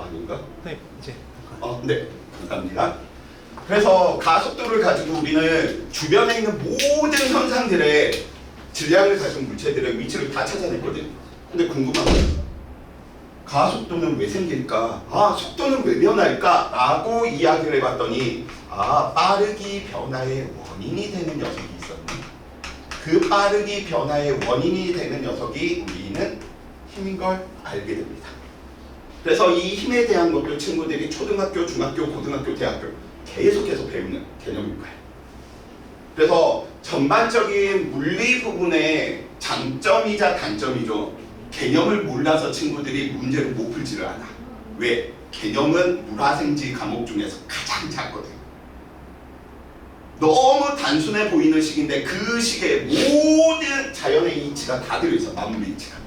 아닌가? 네, 이제. 네, 감사합니다. 그래서 가속도를 가지고 우리는 주변에 있는 모든 현상들의 질량을 가진 물체들의 위치를 다 찾아냈거든요. 근데 궁금한 건 가속도는 왜 생길까? 속도는 왜 변할까? 라고 이야기를 해봤더니 빠르기 변화의 원인이 되는 녀석이 있었네. 그 빠르기 변화의 원인이 되는 녀석이 우리는 힘인 걸 알게 됩니다. 그래서 이 힘에 대한 것도 친구들이 초등학교, 중학교, 고등학교, 대학교 계속해서 배우는 개념일 거예요. 그래서 전반적인 물리 부분의 장점이자 단점이죠. 개념을 몰라서 친구들이 문제를 못 풀지를 않아. 왜? 개념은 물화생지 과목 중에서 가장 작거든. 너무 단순해 보이는 식인데 그 식에 모든 자연의 이치가 다 들어있어. 만물의 이치가.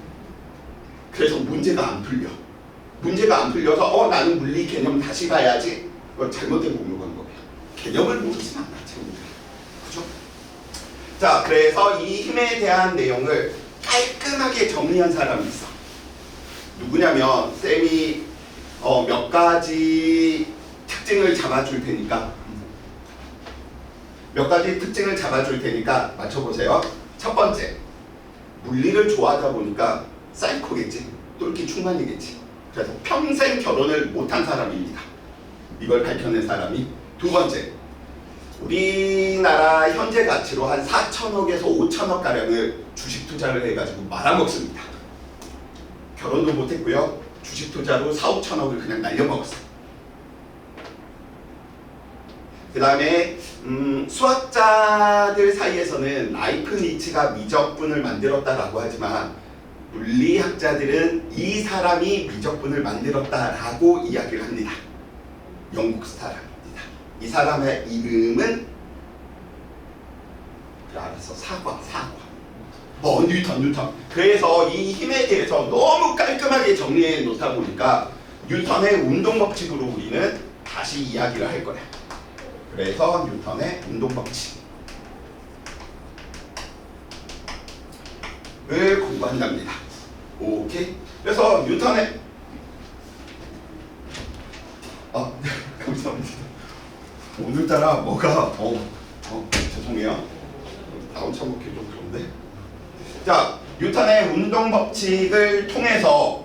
그래서 문제가 안 풀려. 문제가 안 풀려서 나는 물리 개념 다시 봐야지. 그건 잘못된 공부한 거예요. 개념을 모르진 않아 친구들. 그죠? 자, 그래서 이 힘에 대한 내용을 깔끔하게 정리한 사람이 있어. 누구냐면 쌤이 몇 가지 특징을 잡아줄 테니까 맞춰보세요. 첫 번째, 물리를 좋아하다 보니까 사이코겠지. 똘끼 충만이겠지. 그래서 평생 결혼을 못한 사람입니다. 이걸 밝혀낸 사람이. 두 번째, 우리나라 현재 가치로 한 4천억에서 5천억 가량을 주식 투자를 해가지고 말아먹습니다. 결혼도 못했고요. 주식 투자로 4, 5천억을 그냥 날려먹었어요. 그 다음에 수학자들 사이에서는 라이프니츠가 미적분을 만들었다라고 하지만 물리학자들은 이 사람이 미적분을 만들었다라고 이야기를 합니다. 영국 사람입니다. 이 사람의 이름은 알았어. 사과. 뉴턴. 그래서 이 힘에 대해서 너무 깔끔하게 정리해 놓다 보니까 뉴턴의 운동 법칙으로 우리는 다시 이야기를 할 거야. 그래서 뉴턴의 운동 법칙을 공부한답니다. 오케이. 그래서 뉴턴의 감사합니다. 오늘따라 뭐가 죄송해요. 다운 쳐먹기 좀 그런데. 자, 뉴턴의 운동 법칙을 통해서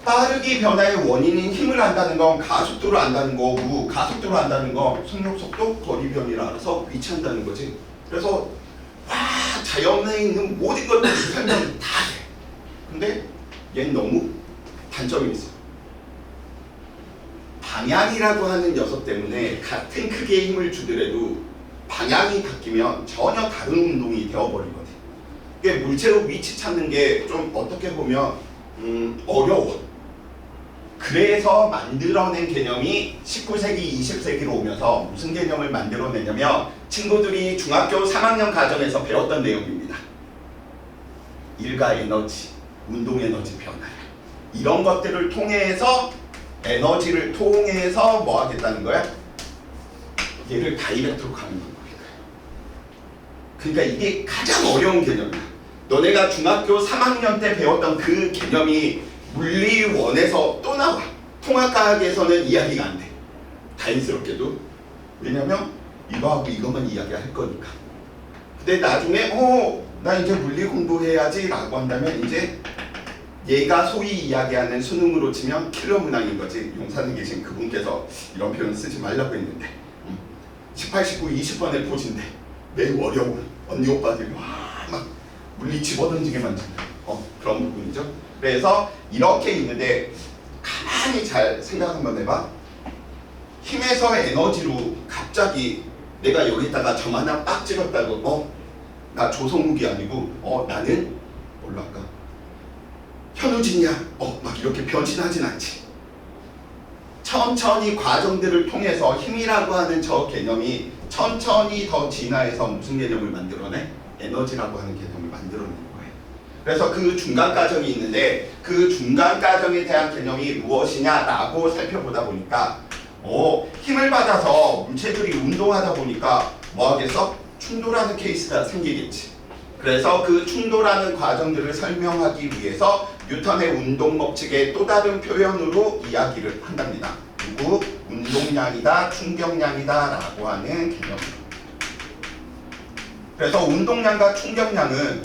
빠르기 변화의 원인인 힘을 안다는 건 가속도를 안다는 거고, 가속도를 안다는 건 속력속도, 거리 변이를 알아서 위치한다는 거지. 그래서 자연에 있는 모든 것들을 설명을 다 해. 근데 얘는 너무 단점이 있어. 방향이라고 하는 녀석 때문에 같은 크기의 힘을 주더라도 방향이 바뀌면 전혀 다른 운동이 되어버리거든. 그게 물체로 위치 찾는 게 좀 어떻게 보면 어려워. 그래서 만들어낸 개념이 19세기, 20세기로 오면서 무슨 개념을 만들어내냐면 친구들이 중학교 3학년 과정에서 배웠던 내용입니다. 일가 에너지, 운동 에너지 변화. 이런 것들을 통해서 에너지를 통해서 뭐 하겠다는 거야? 얘를 다이렉트로 가는 거야. 그러니까 이게 가장 어려운 개념이야. 너네가 중학교 3학년 때 배웠던 그 개념이 물리원에서 또 나와. 통합과학에서는 이야기가 안 돼. 다행스럽게도. 왜냐면 이거하고 이것만 이야기할 거니까. 근데 나중에 나 이제 물리 공부해야지 라고 한다면 이제 얘가 소위 이야기하는 수능으로 치면 킬러 문항인 거지. 용산에 계신 그분께서 이런 표현 쓰지 말라고 했는데 18, 19, 20번의 포진데 매우 어려운 언니 오빠들이 막 물리 집어던지게 만드는 그런 부분이죠. 그래서 이렇게 있는데 가만히 잘 생각 한번 해봐. 힘에서 에너지로 갑자기 내가 여기다가 점 하나 빡 찍었다고 나 조성욱이 아니고 나는 뭘로 할까? 현우진이야. 막 이렇게 변신하진 않지. 천천히 과정들을 통해서 힘이라고 하는 저 개념이 천천히 더 진화해서 무슨 개념을 만들어내? 에너지라고 하는 개념을 만들어내는 거예요. 그래서 그 중간 과정이 있는데 그 중간 과정에 대한 개념이 무엇이냐라고 살펴보다 보니까 힘을 받아서 물체들이 운동하다 보니까 뭐 하겠어? 충돌하는 케이스가 생기겠지. 그래서 그 충돌하는 과정들을 설명하기 위해서 뉴턴의 운동 법칙의 또 다른 표현으로 이야기를 한답니다. 누구? 운동량이다, 충격량이다 라고 하는 개념입니다. 그래서 운동량과 충격량은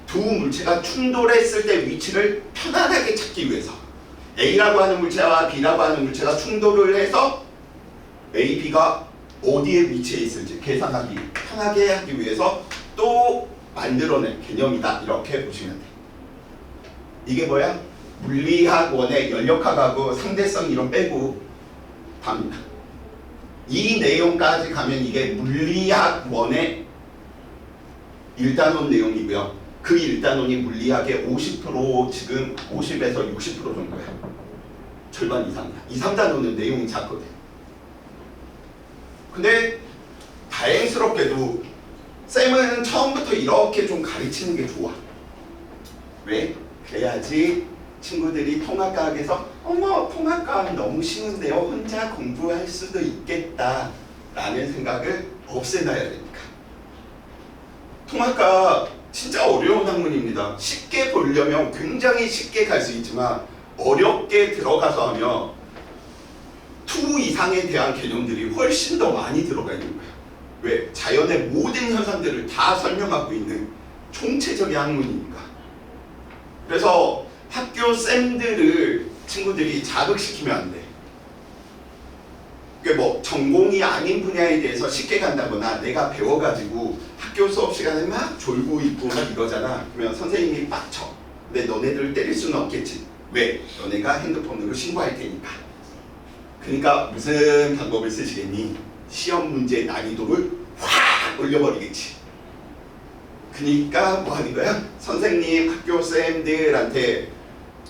두 물체가 충돌했을 때 위치를 편안하게 찾기 위해서 A라고 하는 물체와 B라고 하는 물체가 충돌을 해서 A, B가 어디에 위치해 있을지 계산하기 편하게 하기 위해서 또 만들어낸 개념이다 이렇게 보시면 돼요. 이게 뭐야? 물리학원의 연력학하고 상대성 이론 빼고 답니다. 이 내용까지 가면 이게 물리학원의 1단원 내용이고요. 그 1단원이 물리학의 50% 지금 50에서 60% 정도야. 절반 이상이야. 2, 3단원은 내용이 작거든. 근데 다행스럽게도 쌤은 처음부터 이렇게 좀 가르치는 게 좋아. 왜? 그래야지 친구들이 통합과학에서 어머 통합과학 너무 쉬운데요. 혼자 공부할 수도 있겠다 라는 생각을 없애놔야 되니까. 통합과학 진짜 어려운 학문입니다. 쉽게 보려면 굉장히 쉽게 갈 수 있지만 어렵게 들어가서 하면 2 이상에 대한 개념들이 훨씬 더 많이 들어가 있는 거야. 왜? 자연의 모든 현상들을 다 설명하고 있는 총체적인 학문이니까. 그래서 학교 쌤들을 친구들이 자극시키면 안 돼. 그게 뭐 전공이 아닌 분야에 대해서 쉽게 간다거나 내가 배워가지고 학교 수업 시간에 막 졸고 있고 막 이러잖아. 그러면 선생님이 빡쳐. 근데 너네들을 때릴 수는 없겠지. 왜? 너네가 핸드폰으로 신고할 테니까. 그러니까 무슨 방법을 쓰시겠니? 시험 문제 난이도를 확 올려버리겠지. 그러니까 뭐 하는 거야? 선생님, 학교 쌤들한테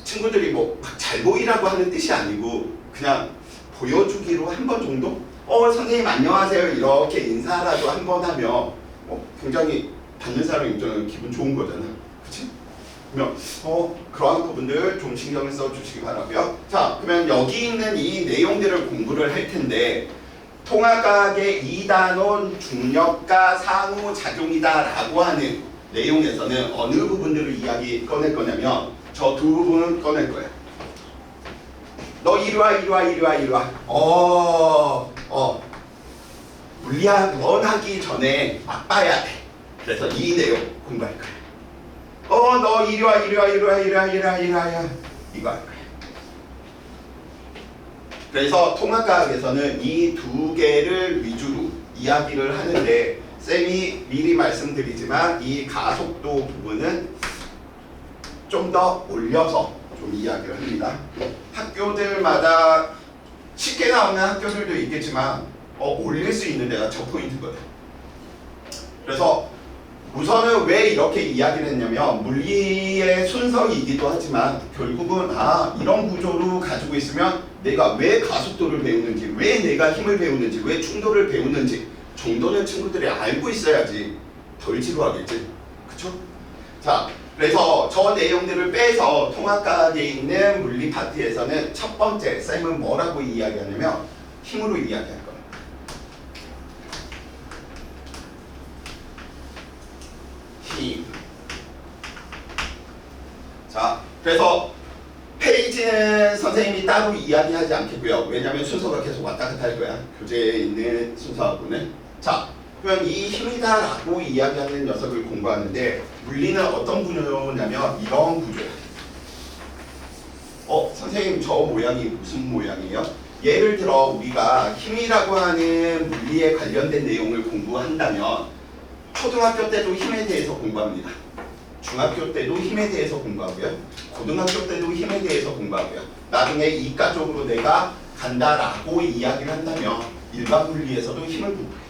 친구들이 뭐 막 잘 보이라고 하는 뜻이 아니고 그냥 보여주기로 한 번 정도? 선생님 안녕하세요 이렇게 인사라도 한 번 하면 굉장히 받는 사람 입장은 기분 좋은 거잖아. 그치? 그러면 그러한 부분들 좀 신경을 써주시기 바라고요. 자, 그러면 여기 있는 이 내용들을 공부를 할 텐데 통합과학의 2단원 중력과 상호작용이다 라고 하는 내용에서는 어느 부분들을 이야기 꺼낼 거냐면 저 두 부분은 꺼낼 거야. 너 이리 와, 이리 와, 이리 와, 이리 와. 물리학 하기 전에 맛봐야 돼. 그래서 이 내용 공부할 거야. 너 이리 와, 이리 와, 이리 와, 이리 와, 이리 와, 이리 와, 이거 할 거야. 그래서 통합과학에서는 이 두 개를 위주로 이야기를 하는데 쌤이 미리 말씀드리지만 이 가속도 부분은 좀 더 올려서 좀 이야기를 합니다. 학교들마다 쉽게 나오는 학교들도 있겠지만 올릴 수 있는 데가 저 포인트거든. 그래서 우선은 왜 이렇게 이야기를 했냐면 물리의 순서이기도 하지만 결국은 이런 구조로 가지고 있으면 내가 왜 가속도를 배우는지, 왜 내가 힘을 배우는지, 왜 충돌을 배우는지 정도는 친구들이 알고 있어야지 덜 지루하겠지. 그쵸? 자, 그래서 저 내용들을 빼서 통합과학에 있는 물리 파트에서는 첫 번째 쌤은 뭐라고 이야기하냐면 힘으로 이야기할 거예요. 힘. 자, 그래서 페이지는 선생님이 따로 이야기하지 않겠고요. 왜냐하면 순서가 계속 왔다 갔다 할 거야. 교재에 있는 순서하고는. 자, 그러면 이 힘이다라고 이야기하는 녀석을 공부하는데 물리는 어떤 구조냐면 이런 구조예요. 선생님 저 모양이 무슨 모양이에요? 예를 들어 우리가 힘이라고 하는 물리에 관련된 내용을 공부한다면 초등학교 때도 힘에 대해서 공부합니다. 중학교 때도 힘에 대해서 공부하고요. 고등학교 때도 힘에 대해서 공부하고요. 나중에 이과 쪽으로 내가 간다라고 이야기를 한다면 일반 물리에서도 힘을 공부해요.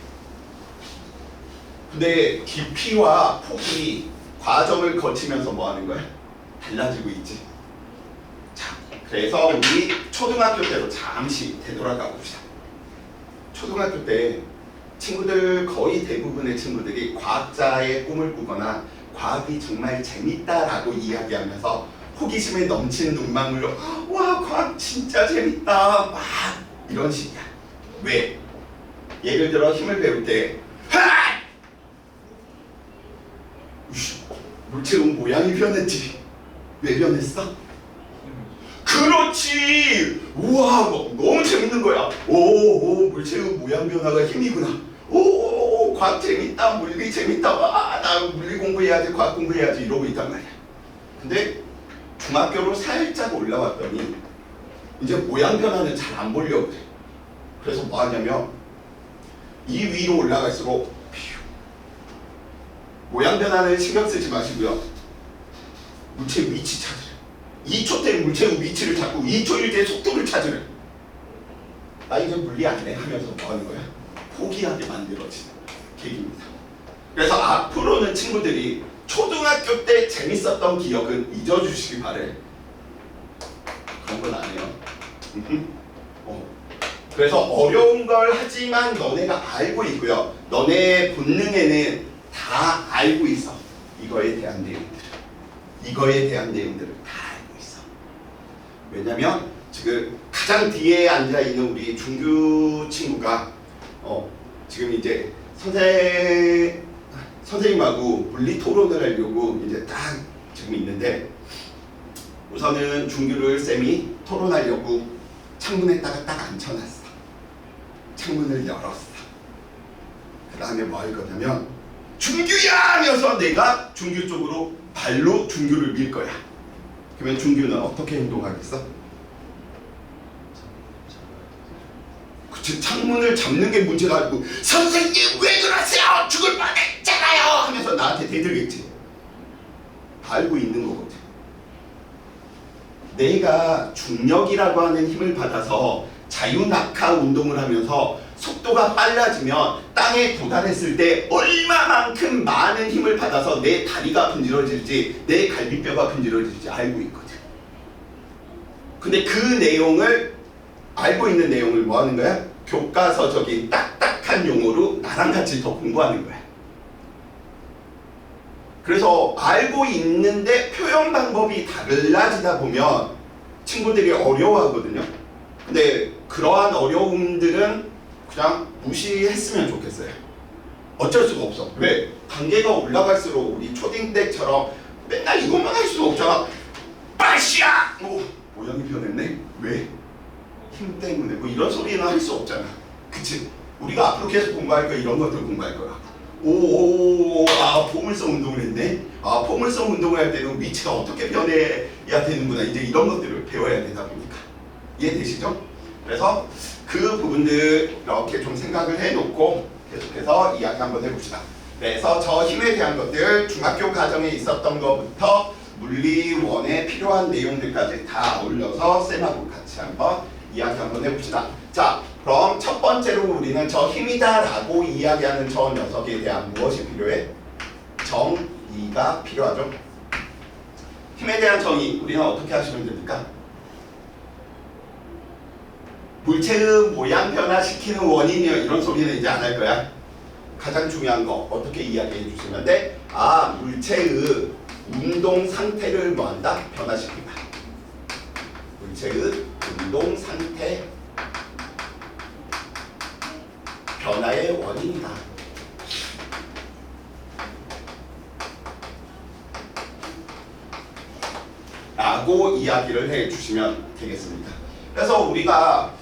근데 깊이와 폭이 과정을 거치면서 뭐 하는 거야? 달라지고 있지. 자, 그래서 우리 초등학교 때로 잠시 되돌아가 봅시다. 초등학교 때 친구들 거의 대부분의 친구들이 과학자의 꿈을 꾸거나 과학이 정말 재밌다라고 이야기하면서 호기심에 넘치는 눈망울로 와 과학 진짜 재밌다 막 이런 식이야. 왜? 예를 들어 힘을 배울 때 물체의 모양이 변했지. 왜 변했어? 그렇지. 우와, 너무 재밌는 거야. 오, 물체의 모양 변화가 힘이구나. 오, 과학 재밌다. 물리 재밌다. 와, 나 물리 공부해야지, 과학 공부해야지 이러고 있단 말이야. 근데 중학교로 살짝 올라왔더니 이제 모양 변화는 잘 안 보려고 그래. 그래서 뭐 하냐면 이 위로 올라갈수록 모양 변화는 신경 쓰지 마시고요. 물체의 위치 찾으래. 2초 때 물체의 위치를 찾고 2초일 때 속도를 찾으래. 나 이제 물리 안 해 하면서 뭐 하는 거야? 포기하게 만들어지는 계기입니다. 그래서 앞으로는 친구들이 초등학교 때 재밌었던 기억은 잊어주시기 바래. 그런 건 안 해요. 그래서 어려운 걸 하지만 너네가 알고 있고요. 너네 본능에는 다 알고 있어. 이거에 대한 내용들을 다 알고 있어. 왜냐면 지금 가장 뒤에 앉아 있는 우리 준규 친구가 지금 이제 선생님하고 물리 토론을 하려고 이제 딱 지금 있는데, 우선은 준규를 쌤이 토론하려고 창문에다가 딱 앉혀놨어. 창문을 열었어. 그 다음에 뭐 할 거냐면 준규야 하면서 내가 준규 쪽으로 발로 준규를 밀 거야. 그러면 준규는 어떻게 행동하겠어? 그치, 창문을 잡는 게 문제가 아니고 선생님 왜 그러세요? 죽을 뻔했잖아요 하면서 나한테 대들겠지. 알고 있는 거거든. 내가 중력이라고 하는 힘을 받아서 자유낙하 운동을 하면서 속도가 빨라지면 땅에 도달했을 때 얼마만큼 많은 힘을 받아서 내 다리가 분질러질지 내 갈비뼈가 분질러질지 알고 있거든. 근데 그 내용을, 알고 있는 내용을 뭐 하는 거야? 교과서적인 딱딱한 용어로 나랑 같이 더 공부하는 거야. 그래서 알고 있는데 표현 방법이 달라지다 보면 친구들이 어려워하거든요. 근데 그러한 어려움들은 그냥 무시했으면 좋겠어요. 어쩔 수가 없어. 왜? 단계가 올라갈수록 우리 초딩 때처럼 맨날 이것만 할 수는 없잖아. 빠시야! 모양이 변했네? 왜? 힘 때문에 뭐 이런 소리는 할 수 없잖아. 그치? 우리가 앞으로 계속 공부할 거 이런 것들 공부할 거야. 포물선 운동을 했네? 포물선 운동을 할 때는 위치가 어떻게 변해야 되는구나. 이제 이런 것들을 배워야 되다 보니까. 이해되시죠? 그래서 그 부분들 이렇게 좀 생각을 해놓고 계속해서 이야기 한번 해봅시다. 그래서 저 힘에 대한 것들 중학교 과정에 있었던 것부터 물리원에 필요한 내용들까지 다 어울려서 쌤하고 같이 한번 이야기 한번 해봅시다. 자, 그럼 첫 번째로 우리는 저 힘이다 라고 이야기하는 저 녀석에 대한 무엇이 필요해? 정의가 필요하죠. 힘에 대한 정의, 우리는 어떻게 하시면 됩니까? 물체의 모양 변화시키는 원인이요, 이런 소리는 이제 안 할 거야. 가장 중요한 거 어떻게 이야기해 주시면 돼? 물체의 운동 상태를 뭐한다? 변화시킨다. 물체의 운동 상태 변화의 원인이다. 라고 이야기를 해 주시면 되겠습니다. 그래서 우리가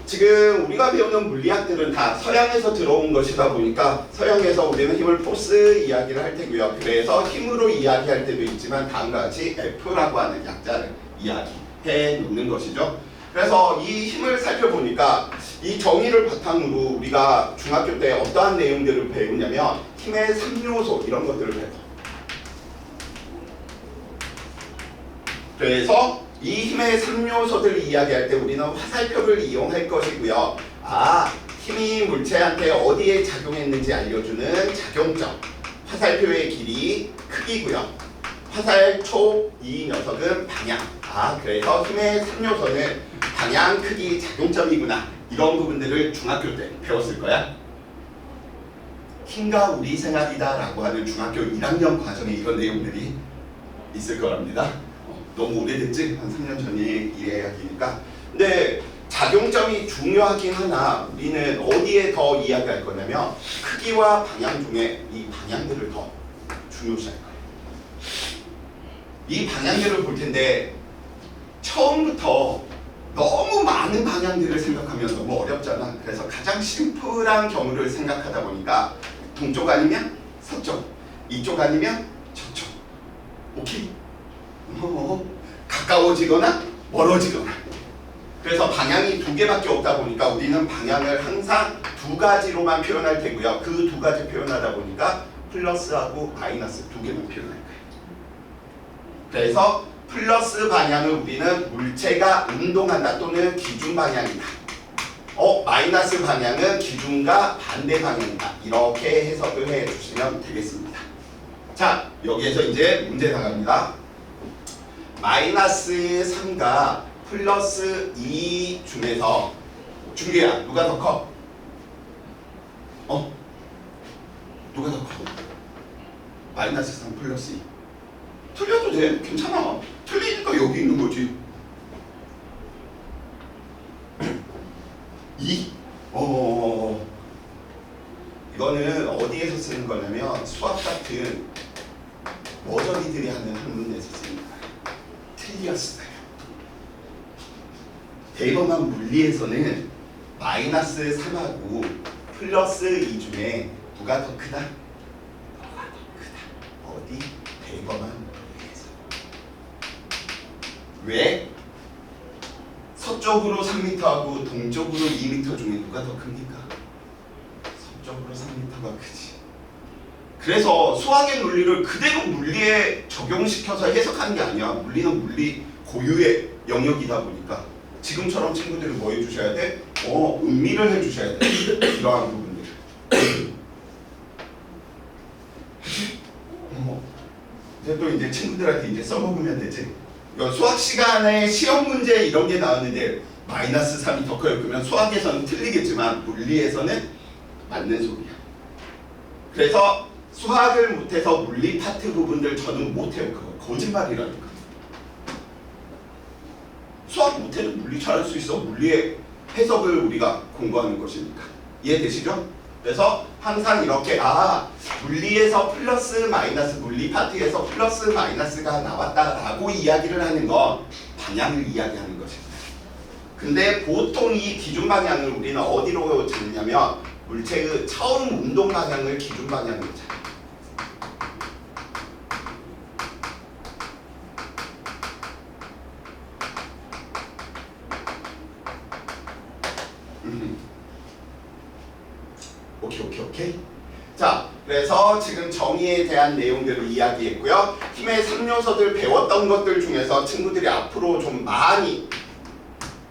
지금 우리가 배우는 물리학들은 다 서양에서 들어온 것이다 보니까 서양에서 우리는 힘을 포스 이야기를 할 테고요. 그래서 힘으로 이야기할 때도 있지만 다음과 같이 F라고 하는 약자를 이야기해 놓는 것이죠. 그래서 이 힘을 살펴보니까 이 정의를 바탕으로 우리가 중학교 때 어떠한 내용들을 배우냐면 힘의 3요소 이런 것들을 배워. 그래서 이 힘의 3요소들을 이야기할 때 우리는 화살표를 이용할 것이고요. 힘이 물체한테 어디에 작용했는지 알려주는 작용점, 화살표의 길이, 크기고요. 화살촉 이 녀석은 방향. 그래서 힘의 3요소는 방향, 크기, 작용점이구나. 이런 부분들을 중학교 때 배웠을 거야. 힘과 우리 생활이다 라고 하는 중학교 1학년 과정에 이런 내용들이 있을 거랍니다. 너무 오래됐지? 한 3년 전에 이야기니까. 근데 작용점이 중요하긴 하나 우리는 어디에 더 이야기할 거냐면 크기와 방향 중에 이 방향들을 더 중요시할 거예요. 이 방향들을 볼 텐데 처음부터 너무 많은 방향들을 생각하면 너무 어렵잖아. 그래서 가장 심플한 경우를 생각하다 보니까 동쪽 아니면 서쪽, 이쪽 아니면 저쪽. 오케이? 가까워지거나 멀어지거나. 그래서 방향이 두 개밖에 없다 보니까 우리는 방향을 항상 두 가지로만 표현할 테고요. 그 두 가지 표현하다 보니까 플러스하고 마이너스 두 개만 표현할 거예요. 그래서 플러스 방향을 우리는 물체가 운동한다 또는 기준 방향이다. 마이너스 방향은 기준과 반대 방향이다. 이렇게 해석을 해 주시면 되겠습니다. 자, 여기에서 이제 문제 나갑니다. 마이너스 3과 플러스 2 중에서 준규야, 누가 더 커? 누가 더 커? 마이너스 3 플러스 2. 틀려도 돼. 괜찮아. 틀리니까 여기 있는 거지. 2? 이거는 어디에서 쓰는 거냐면 수학 같은 머저리들이 하는 학문에서 쓰는 거야. 틀렸어요. 대범한 물리에서는 마이너스 3하고 플러스 2 중에 누가 더 크다? 뭐가 더 크다. 어디? 대범한 물리에서. 왜? 서쪽으로 3m하고 동쪽으로 2m 중에 누가 더 큽니까? 서쪽으로 3m가 크지. 그래서 수학의 논리를 그대로 물리에 적용시켜서 해석하는 게 아니야. 물리는 물리 고유의 영역이다 보니까 지금처럼 친구들이 뭐 해주셔야 돼? 음미를 해주셔야 돼. 이러한 부분들. 이제 친구들한테 이제 써먹으면 되지. 수학 시간에 시험 문제 이런 게 나왔는데 마이너스 3이 더 커요. 그러면 수학에서는 틀리겠지만 물리에서는 맞는 소리야. 그래서 수학을 못해서 물리 파트 부분들 저는 못해요. 그거 거짓말이라니까. 수학 못해도 물리 잘할 수 있어. 물리의 해석을 우리가 공부하는 것이니까. 이해되시죠? 그래서 항상 이렇게 물리에서 플러스 마이너스, 물리 파트에서 플러스 마이너스가 나왔다라고 이야기를 하는 건 방향을 이야기하는 것입니다. 근데 보통 이 기준 방향을 우리는 어디로 잡냐면 물체의 처음 운동 방향을 기준 방향으로 잡아요. 오케이. 자, 그래서 지금 정의에 대한 내용들을 이야기했고요. 힘의 3요소들 배웠던 것들 중에서 친구들이 앞으로 좀 많이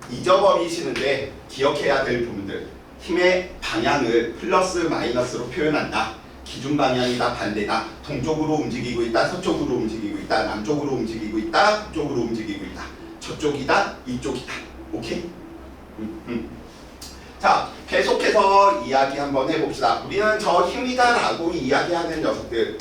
잊어버리시는데 기억해야 될 부분들. 힘의 방향을 플러스 마이너스로 표현한다. 기준 방향이다, 반대다. 동쪽으로 움직이고 있다, 서쪽으로 움직이고 있다, 남쪽으로 움직이고 있다, 북쪽으로 움직이고 있다. 저쪽이다, 이쪽이다. 오케이? 자, 계속해서 이야기 한번 해봅시다. 우리는 저 힘이다 라고 이야기하는 녀석들,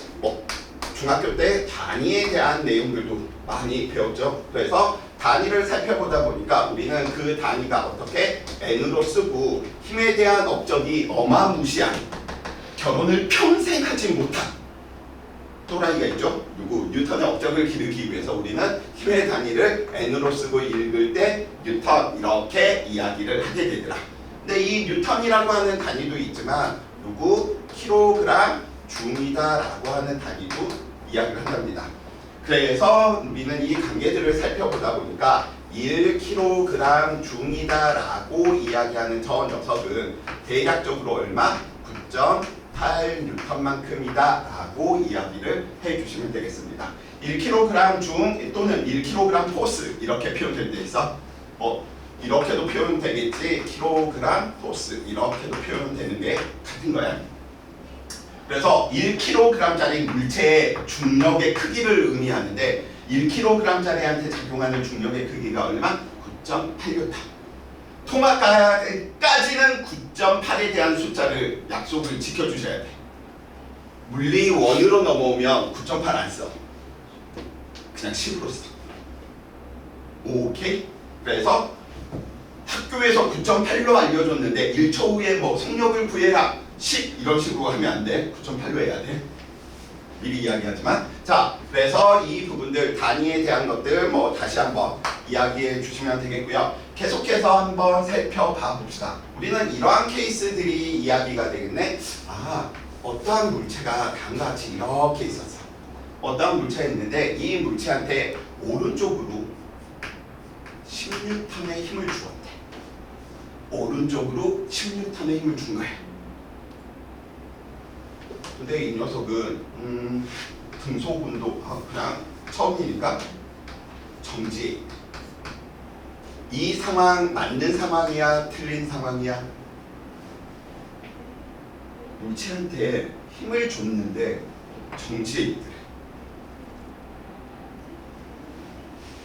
중학교 때 단위에 대한 내용들도 많이 배웠죠. 그래서 단위를 살펴보다 보니까 우리는 그 단위가 어떻게 n으로 쓰고 힘에 대한 업적이 어마무시한, 결혼을 평생 하지 못한 또라이가 있죠. 누구? 뉴턴의 업적을 기르기 위해서 우리는 힘의 단위를 n으로 쓰고 읽을 때 뉴턴 이렇게 이야기를 하게 되더라. 근데 이 뉴턴이라고 하는 단위도 있지만 누구? 킬로그램 중이다라고 하는 단위도 이야기를 한답니다. 그래서 우리는 이 관계들을 살펴보다 보니까 1kg 중이다라고 이야기하는 저 녀석은 대략적으로 얼마? 9.8N만큼이다 라고 이야기를 해주시면 되겠습니다. 1kg 중 또는 1kg 포스 이렇게 표현될 때 있어. 이렇게도 표현되겠지. 킬로그램 포스 이렇게도 표현되는 게 같은 거야. 그래서 1kg짜리 물체의 중력의 크기를 의미하는데 1kg짜리한테 작용하는 중력의 크기가 얼마? 9.8N. 통합까지는 9.8에 대한 숫자를 약속을 지켜주셔야 돼. 물리 원으로 넘어오면 9.8 안 써. 그냥 10으로 써. 오케이? 그래서 학교에서 9.8로 알려줬는데 1초 후에 속력을 구해라 10 이런 식으로 하면 안 돼. 9.8로 해야 돼. 미리 이야기하지만 자, 그래서 이 부분들 단위에 대한 것들 뭐 다시 한번 이야기해 주시면 되겠고요. 계속해서 한번 살펴봐 봅시다. 우리는 이러한 케이스들이 이야기가 되겠네. 아, 어떠한 물체가 다음과 같이 이렇게 있었어. 어떠한 물체가 있는데 이 물체한테 오른쪽으로 10N의 힘을 주었대. 오른쪽으로 10N의 힘을 준 거야. 근데 이 녀석은 등속 운동 그냥 처음이니까 정지. 이 상황 맞는 상황이야, 틀린 상황이야? 물체한테 힘을 줬는데 정지에 있더래.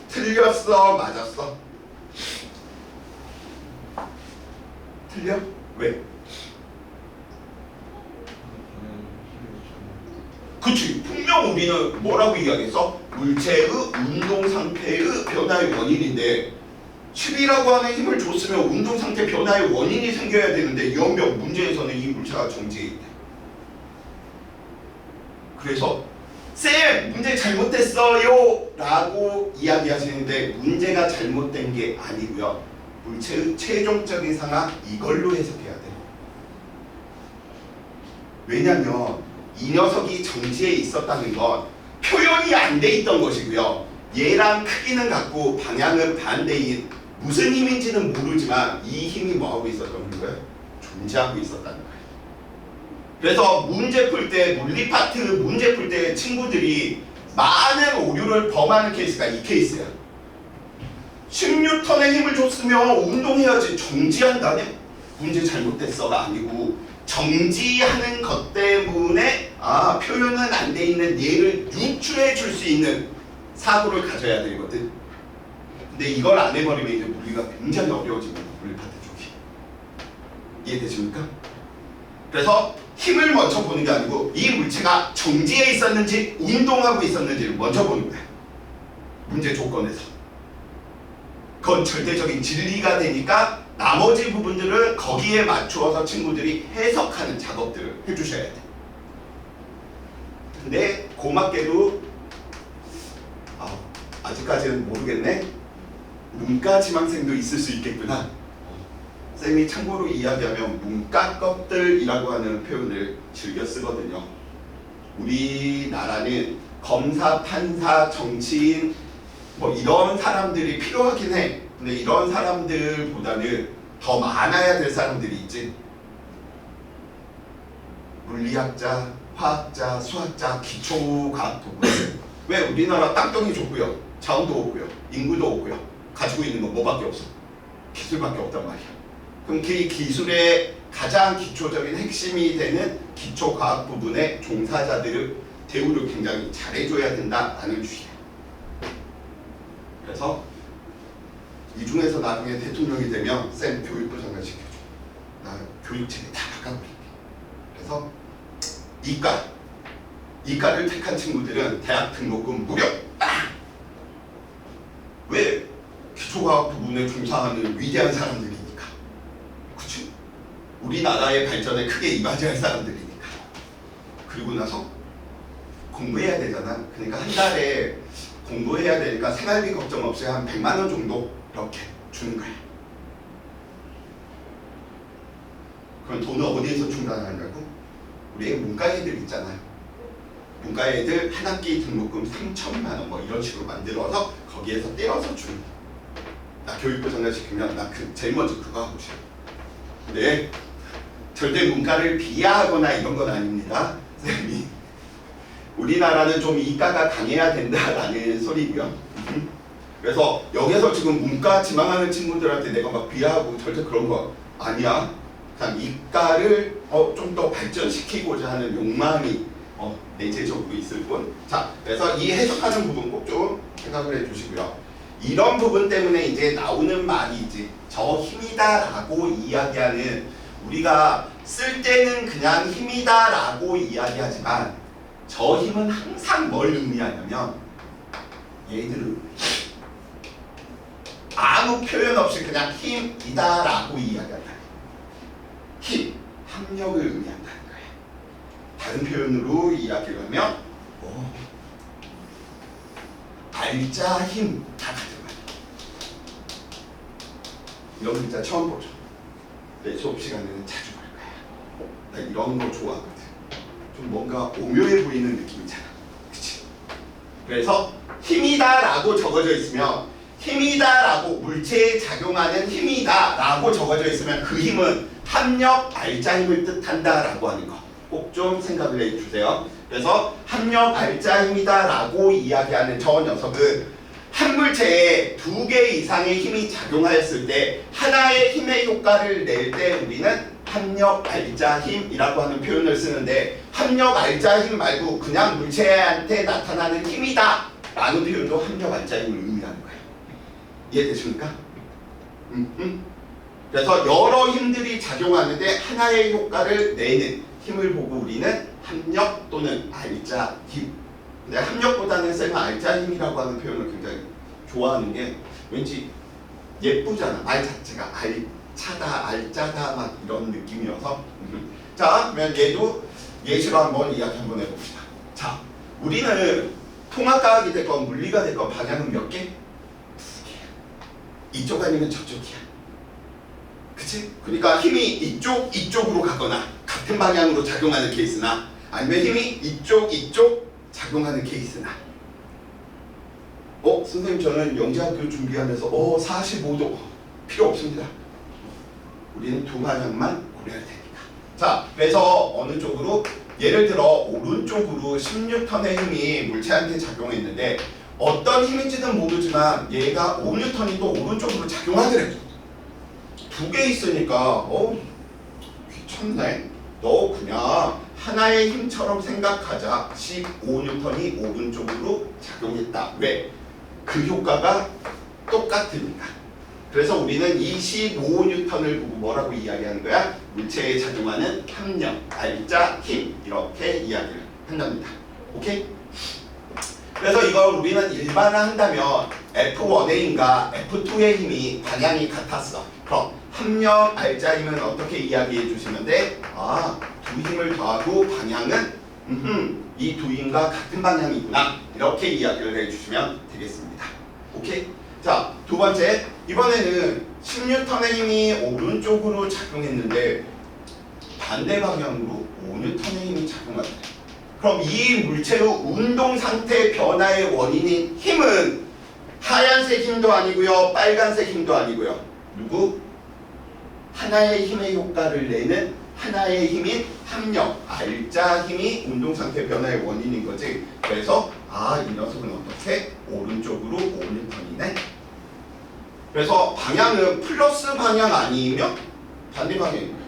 틀렸어, 맞았어? 틀려? 왜? 그치, 분명 우리는 뭐라고 이야기했어? 물체의 운동 상태의 변화의 원인인데 10이라고 하는 힘을 줬으면 운동 상태 변화의 원인이 생겨야 되는데 이연병 문제에서는 이 물체가 정지해 있대. 그래서 쌤, 문제 잘못됐어요 라고 이야기하시는데 문제가 잘못된 게 아니고요. 물체의 최종적인 상황 이걸로 해석해야 돼. 왜냐면 이 녀석이 정지해 있었다는 건 표현이 안 돼 있던 것이고요. 얘랑 크기는 같고 방향은 반대인 무슨 힘인지는 모르지만 이 힘이 뭐하고 있었던 거예요? 존재하고 있었다는 거예요. 그래서 문제 풀 때 물리 파트 문제 풀 때 친구들이 많은 오류를 범하는 케이스가 이 케이스야. 10N의 힘을 줬으면 운동해야지. 정지한다네? 문제 잘못됐어가 아니고 정지하는 것 때문에 표현은 안 돼 있는 얘를 유추해 줄 수 있는 사고를 가져야 되거든. 근데 이걸 안 해버리면 이제 물리가 굉장히 어려워집니다. 물리 파트 쪽이. 이해되십니까? 그래서 힘을 먼저 보는 게 아니고 이 물체가 정지해 있었는지 운동하고 있었는지를 먼저 보는 거야. 문제 조건에서. 그건 절대적인 진리가 되니까 나머지 부분들은 거기에 맞추어서 친구들이 해석하는 작업들을 해주셔야 돼. 근데 고맙게도 아직까지는 모르겠네. 문과 지망생도 있을 수 있겠구나. 쌤이 참고로 이야기하면 문과 것들이라고 하는 표현을 즐겨 쓰거든요. 우리나라는 검사, 판사, 정치인 뭐 이런 사람들이 필요하긴 해. 근데 이런 사람들보다는 더 많아야 될 사람들이 있지. 물리학자, 화학자, 수학자, 기초과학도구들. 왜? 우리나라 땅덩이 좁고요, 자원도 없고요, 인구도 없고요, 가지고 있는 건 뭐밖에 없어? 기술밖에 없단 말이야. 그럼 그 기술의 가장 기초적인 핵심이 되는 기초과학 부분의 종사자들을 대우를 굉장히 잘해줘야 된다라는 주의야. 그래서 이 중에서 나중에 대통령이 되면 쌤 교육부 장관 시켜줘. 나 교육체계 다 바꿔버릴게. 그래서 이과를 택한 친구들은 대학 등록금 무료! 왜? 기초과학 부분에 종사하는 위대한 사람들이니까. 그치? 우리나라의 발전에 크게 이바지할 사람들이니까. 그리고 나서 공부해야 되잖아. 그러니까 한 달에 공부해야 되니까 생활비 걱정 없이 한 100만 원 정도 이렇게 주는 거야. 그럼 돈을 어디에서 충당하냐고? 우리 문과 애들 있잖아요. 문과 애들 한 학기 등록금 3천만 원 뭐 이런 식으로 만들어서 거기에서 떼어서 주는 거야. 나 교육부 장관 시키면 나 제일 먼저 그거 하고 싶어. 근데 절대 문과를 비하하거나 이런 건 아닙니다. 쌤이 우리나라는 좀 이과가 강해야 된다라는 소리고요. 그래서 여기서 지금 문과 지망하는 친구들한테 내가 막 비하하고 절대 그런 거 아니야. 그냥 이과를 좀 더 발전시키고자 하는 욕망이 내재적으로 있을 뿐. 자, 그래서 이 해석하는 부분 꼭 좀 생각을 해주시고요. 이런 부분 때문에 이제 나오는 말이지. 저 힘이다라고 이야기하는, 우리가 쓸 때는 그냥 힘이다라고 이야기하지만 저 힘은 항상 뭘 의미하냐면 얘들은 아무 표현 없이 그냥 힘이다라고 이야기한다. 힘, 합력을 의미한다는 거예요. 다른 표현으로 이야기를 하면 알자, 힘 다 가져가요. 이런 글자 처음 보죠. 내 수업 시간에는 자주 볼 거야. 나 이런 거 좋아하거든. 좀 뭔가 오묘해 보이는 느낌이잖아. 그치? 그래서 힘이다라고 적어져 있으면 힘이다라고 물체에 작용하는 힘이다라고 적어져 있으면 그 힘은 합력 알자 힘을 뜻한다라고 하는 거 꼭 좀 생각을 해주세요. 그래서 합력 알자 힘이다라고 이야기하는 저 녀석은 한 물체에 2개 이상의 힘이 작용하였을 때 하나의 힘의 효과를 낼 때 우리는 합력 알자 힘이라고 하는 표현을 쓰는데 합력 알자 힘 말고 그냥 물체한테 나타나는 힘이다 라는 표현도 합력 알자 힘을 의미하는 거예요. 이해되십니까? 그래서 여러 힘들이 작용하는데 하나의 효과를 내는 힘을 보고 우리는 합력 또는 알자 힘. 근데 합력보다는 쌤은 알자 힘이라고 하는 표현을 굉장히 좋아하는 게 왠지 예쁘잖아. 말 자체가 알차다, 알짜다 막 이런 느낌이어서. 자, 그러면 얘도 예시로 한번 이야기 한번 해봅시다. 자, 우리는 통합과학이 됐건 물리가 됐건 방향은 몇 개? 2개야. 이쪽 아니면 저쪽이야. 그치? 그러니까 힘이 이쪽으로 가거나 같은 방향으로 작용하는 케이스나 아니면 힘이 이쪽 작용하는 케이스나 선생님 저는 영재학교 준비하면서 45도 필요 없습니다. 우리는 두 방향만 고려해야 되니까. 자, 그래서 어느 쪽으로 예를 들어 오른쪽으로 10N의 힘이 물체한테 작용했는데 어떤 힘인지는 모르지만 얘가 5N이 또 오른쪽으로 작용하더래요. 2개 있으니까 귀찮네. 너 그냥 하나의 힘처럼 생각하자. 15N이 오른쪽으로 작용했다. 왜? 그 효과가 똑같으니까. 그래서 우리는 25N을 보고 뭐라고 이야기하는 거야? 물체에 작용하는 합력, 알자, 힘 이렇게 이야기를 한답니다. 오케이? 그래서 이걸 우리는 일반화한다면 F1A인가 F2의 힘이 방향이 같았어. 그럼 합력, 알자 힘은 어떻게 이야기해 주시면 돼? 두 힘을 더하고 방향은 이 두 힘과 같은 방향이구나. 이렇게 이야기를 해주시면 되겠습니다. 오케이? 자, 두 번째. 이번에는 10N의 힘이 오른쪽으로 작용했는데 반대 방향으로 5N의 힘이 작용하네. 그럼 이 물체의 운동 상태 변화의 원인인 힘은 하얀색 힘도 아니고요. 빨간색 힘도 아니고요. 누구? 하나의 힘의 효과를 내는 하나의 힘인 합력, 알자 힘이 운동상태 변화의 원인인 거지. 그래서 이 녀석은 어떻게? 오른쪽으로 5N이네. 그래서 방향은 플러스 방향 아니면 반대 방향이에요.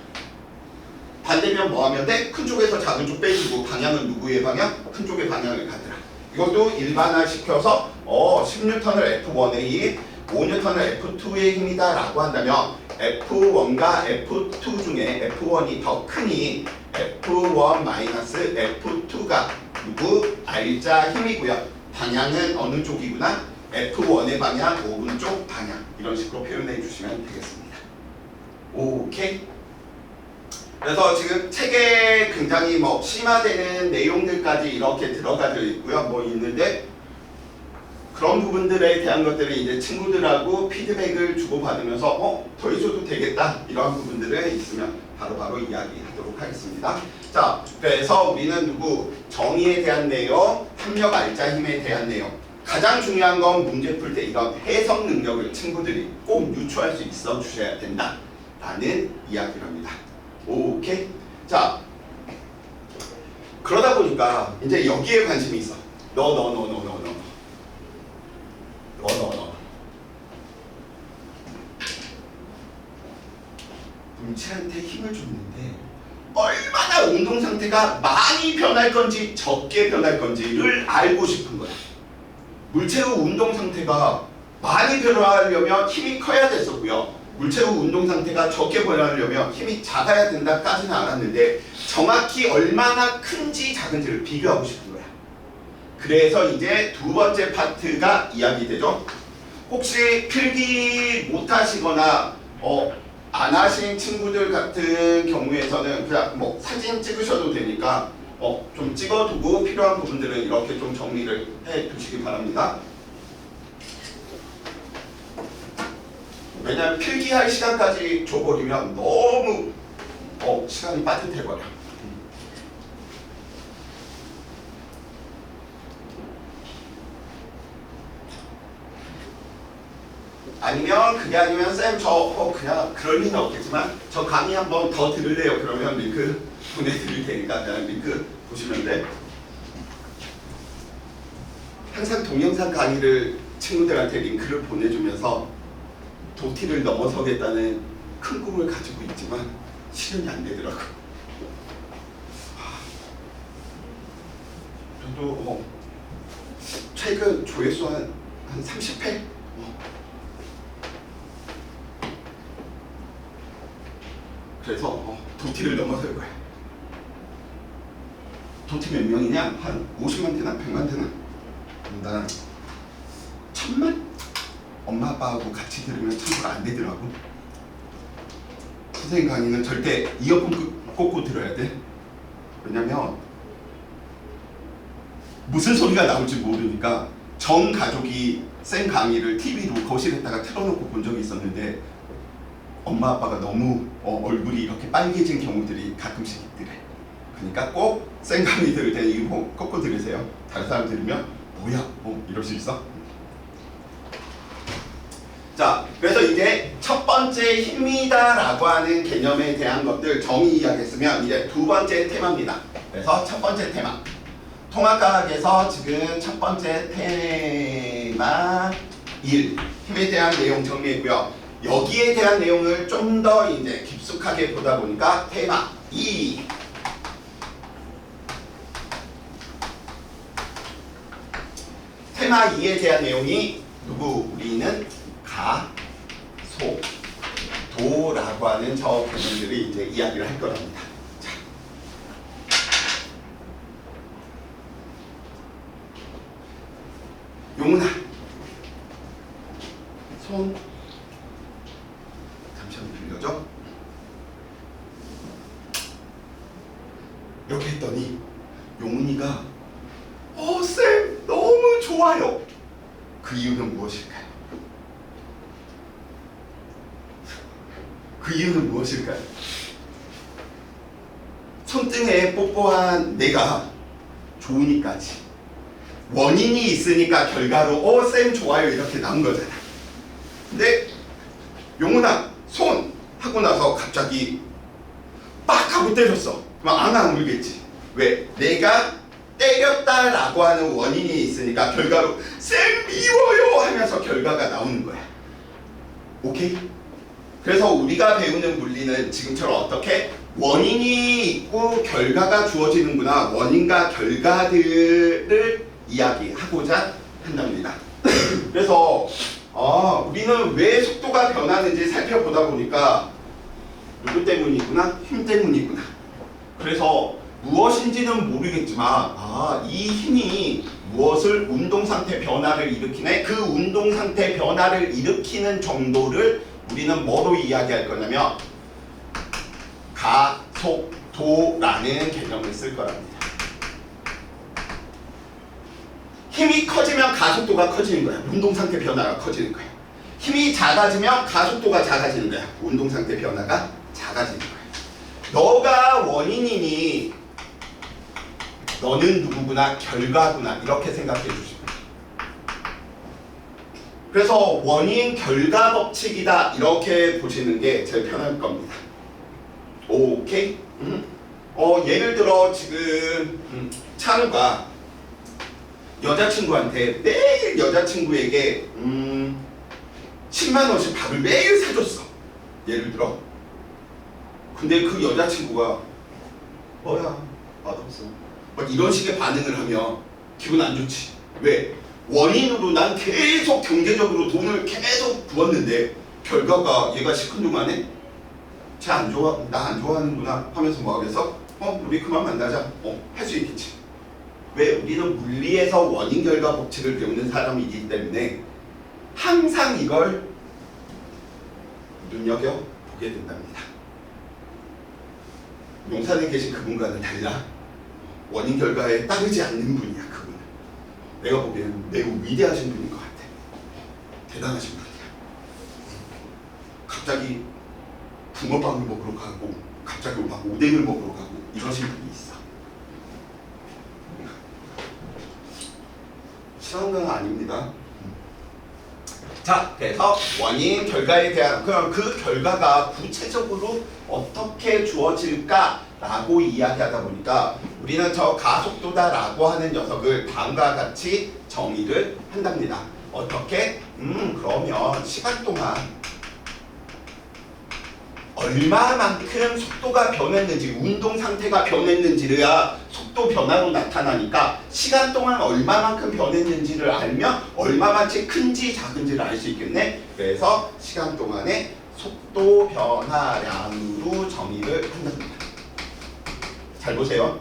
반대면 뭐 하면 돼? 큰 쪽에서 작은 쪽 빼주고 방향은 누구의 방향? 큰 쪽의 방향을 가더라. 이것도 일반화 시켜서 10N을 F1A, 5N을 F2의 힘이다 라고 한다면 F1과 F2 중에 F1이 더 크니 F1-F2가 누구? 알자 힘이고요. 방향은 어느 쪽이구나? F1의 방향, 오른쪽 방향. 이런 식으로 표현해 주시면 되겠습니다. 오케이? 그래서 지금 책에 굉장히 심화되는 내용들까지 이렇게 들어가져 있고요. 있는데 그런 부분들에 대한 것들을 이제 친구들하고 피드백을 주고받으면서 더 해줘도 되겠다 이런 부분들에 있으면 바로바로 이야기하도록 하겠습니다. 자, 그래서 우리는 누구? 정의에 대한 내용, 합력 알자 힘에 대한 내용. 가장 중요한 건 문제 풀 때 이런 해석 능력을 친구들이 꼭 유추할 수 있어 주셔야 된다 라는 이야기를 합니다. 오케이? 자, 그러다 보니까 이제 여기에 관심이 있어. 너. 물체한테 힘을 줬는데 얼마나 운동 상태가 많이 변할 건지 적게 변할 건지를 알고 싶은 거야. 물체의 운동 상태가 많이 변화하려면 힘이 커야 됐었고요. 물체의 운동 상태가 적게 변화하려면 힘이 작아야 된다까지는 알았는데 정확히 얼마나 큰지 작은지를 비교하고 싶은 거야. 그래서 이제 두 번째 파트가 이야기되죠. 혹시 필기 못하시거나 안 하신 친구들 같은 경우에서는 그냥 사진 찍으셔도 되니까 좀 찍어두고 필요한 부분들은 이렇게 좀 정리를 해 두시기 바랍니다. 왜냐면 필기할 시간까지 줘버리면 너무 시간이 빠듯해버려. 아니면 그게 아니면 쌤 저 그냥 그럴 리는 없겠지만 저 강의 한번 더 들을래요. 그러면 링크 보내드릴 테니까 그냥 링크 보시면 돼. 항상 동영상 강의를 친구들한테 링크를 보내주면서 도티를 넘어서겠다는 큰 꿈을 가지고 있지만 실현이 안 되더라고. 저도 최근 조회수 한 30회? 그래서 도티를 넘어설 거야. 도티 몇 명이냐? 한 50만 되나? 100만 되나? 난 1000만? 엄마 아빠하고 같이 들으면 참고가 안 되더라고. 선생님 강의는 절대 이어폰 꽂고 들어야 돼. 왜냐면 무슨 소리가 나올지 모르니까 전 가족이 쌤 강의를 TV로 거실에다가 틀어놓고 본 적이 있었는데 엄마 아빠가 너무 얼굴이 이렇게 빨개진 경우들이 가끔씩 있더래. 그러니까 꼭 쌤 강의 들을 때 이거 꽂고 들으세요. 다른 사람 들으면 뭐야? 이럴 수 있어? 자, 그래서 이제 첫 번째 힘이다라고 하는 개념에 대한 것들 정의 이야기했으면 이제 두 번째 테마입니다. 그래서 첫 번째 테마. 통합과학에서 지금 첫 번째 테마 1. 힘에 대한 내용 정리했고요. 여기에 대한 내용을 좀 더 이제 깊숙하게 보다 보니까 테마 2. 테마 2에 대한 내용이 우리는 가, 소, 도라고 하는 저 개념들이 이제 이야기를 할 거랍니다. 자. 용훈아, 손 잠시만 빌려줘. 이렇게 했더니 용훈이가 쌤 너무 좋아요. 그 이유는 무엇일까요? 그 이유는 무엇일까요? 손등에 뽀뽀한 내가 좋으니까지. 원인이 있으니까 결과로 쌤 좋아요 이렇게 나온 거잖아. 근데 용훈아 손 하고 나서 갑자기 빡 하고 때렸어. 그럼 안 울겠지. 왜? 내가 때렸다라고 하는 원인이 있으니까 결과로 쌤 미워요 하면서 결과가 나오는 거야. 오케이? 그래서 우리가 배우는 물리는 지금처럼 어떻게 원인이 있고 결과가 주어지는구나. 원인과 결과들을 이야기하고자 한답니다. 그래서 우리는 왜 속도가 변하는지 살펴보다 보니까 누구 때문이구나? 힘 때문이구나. 그래서 무엇인지는 모르겠지만 이 힘이 무엇을 운동상태 변화를 일으키네. 그 운동상태 변화를 일으키는 정도를 우리는 뭐로 이야기할 거냐면 가속도라는 개념을 쓸 거랍니다. 힘이 커지면 가속도가 커지는 거야. 운동상태 변화가 커지는 거야. 힘이 작아지면 가속도가 작아지는 거야. 운동상태 변화가 작아지는 거야. 너가 원인이니 너는 누구구나, 결과구나 이렇게 생각해 주시면 돼요. 그래서 원인 결과 법칙이다 이렇게 보시는 게 제일 편할 겁니다. 오케이? 예를 들어 지금 찬우가 여자친구한테 매일 여자친구에게 10만 원씩 밥을 매일 사줬어. 예를 들어. 근데 그 여자친구가 뭐야 맛없어 막 이런 식의 반응을 하면 기분 안 좋지. 왜? 원인으로 난 계속 경제적으로 돈을 계속 부었는데 결과가 얘가 시큰둥하네? 쟤 안 좋아, 나 안 좋아하는구나 하면서 뭐 하겠어? 우리 그만 만나자. 할 수 있겠지. 왜? 우리는 물리에서 원인 결과 법칙을 배우는 사람이기 때문에 항상 이걸 눈여겨보게 된답니다. 용산에 계신 그분과는 달라. 원인 결과에 따르지 않는 분이야. 그분은 내가 보기에는 매우 위대하신 분인 것 같아. 대단하신 분이야. 갑자기 붕어빵을 먹으러 가고 갑자기 막 오뎅을 먹으러 가고 이러신 분이 있어. 싫어하는 건 아닙니다. 자, 그래서 원인, 결과에 대한 그럼 그 결과가 구체적으로 어떻게 주어질까라고 이야기하다 보니까 우리는 저 가속도다라고 하는 녀석을 다음과 같이 정의를 한답니다. 어떻게? 그러면 시간 동안 얼마만큼 속도가 변했는지, 운동 상태가 변했는지가 속도 변화로 나타나니까 시간 동안 얼마만큼 변했는지를 알면 얼마만큼 큰지 작은지를 알 수 있겠네. 그래서 시간 동안의 속도 변화량으로 정의를 한답니다. 잘 보세요.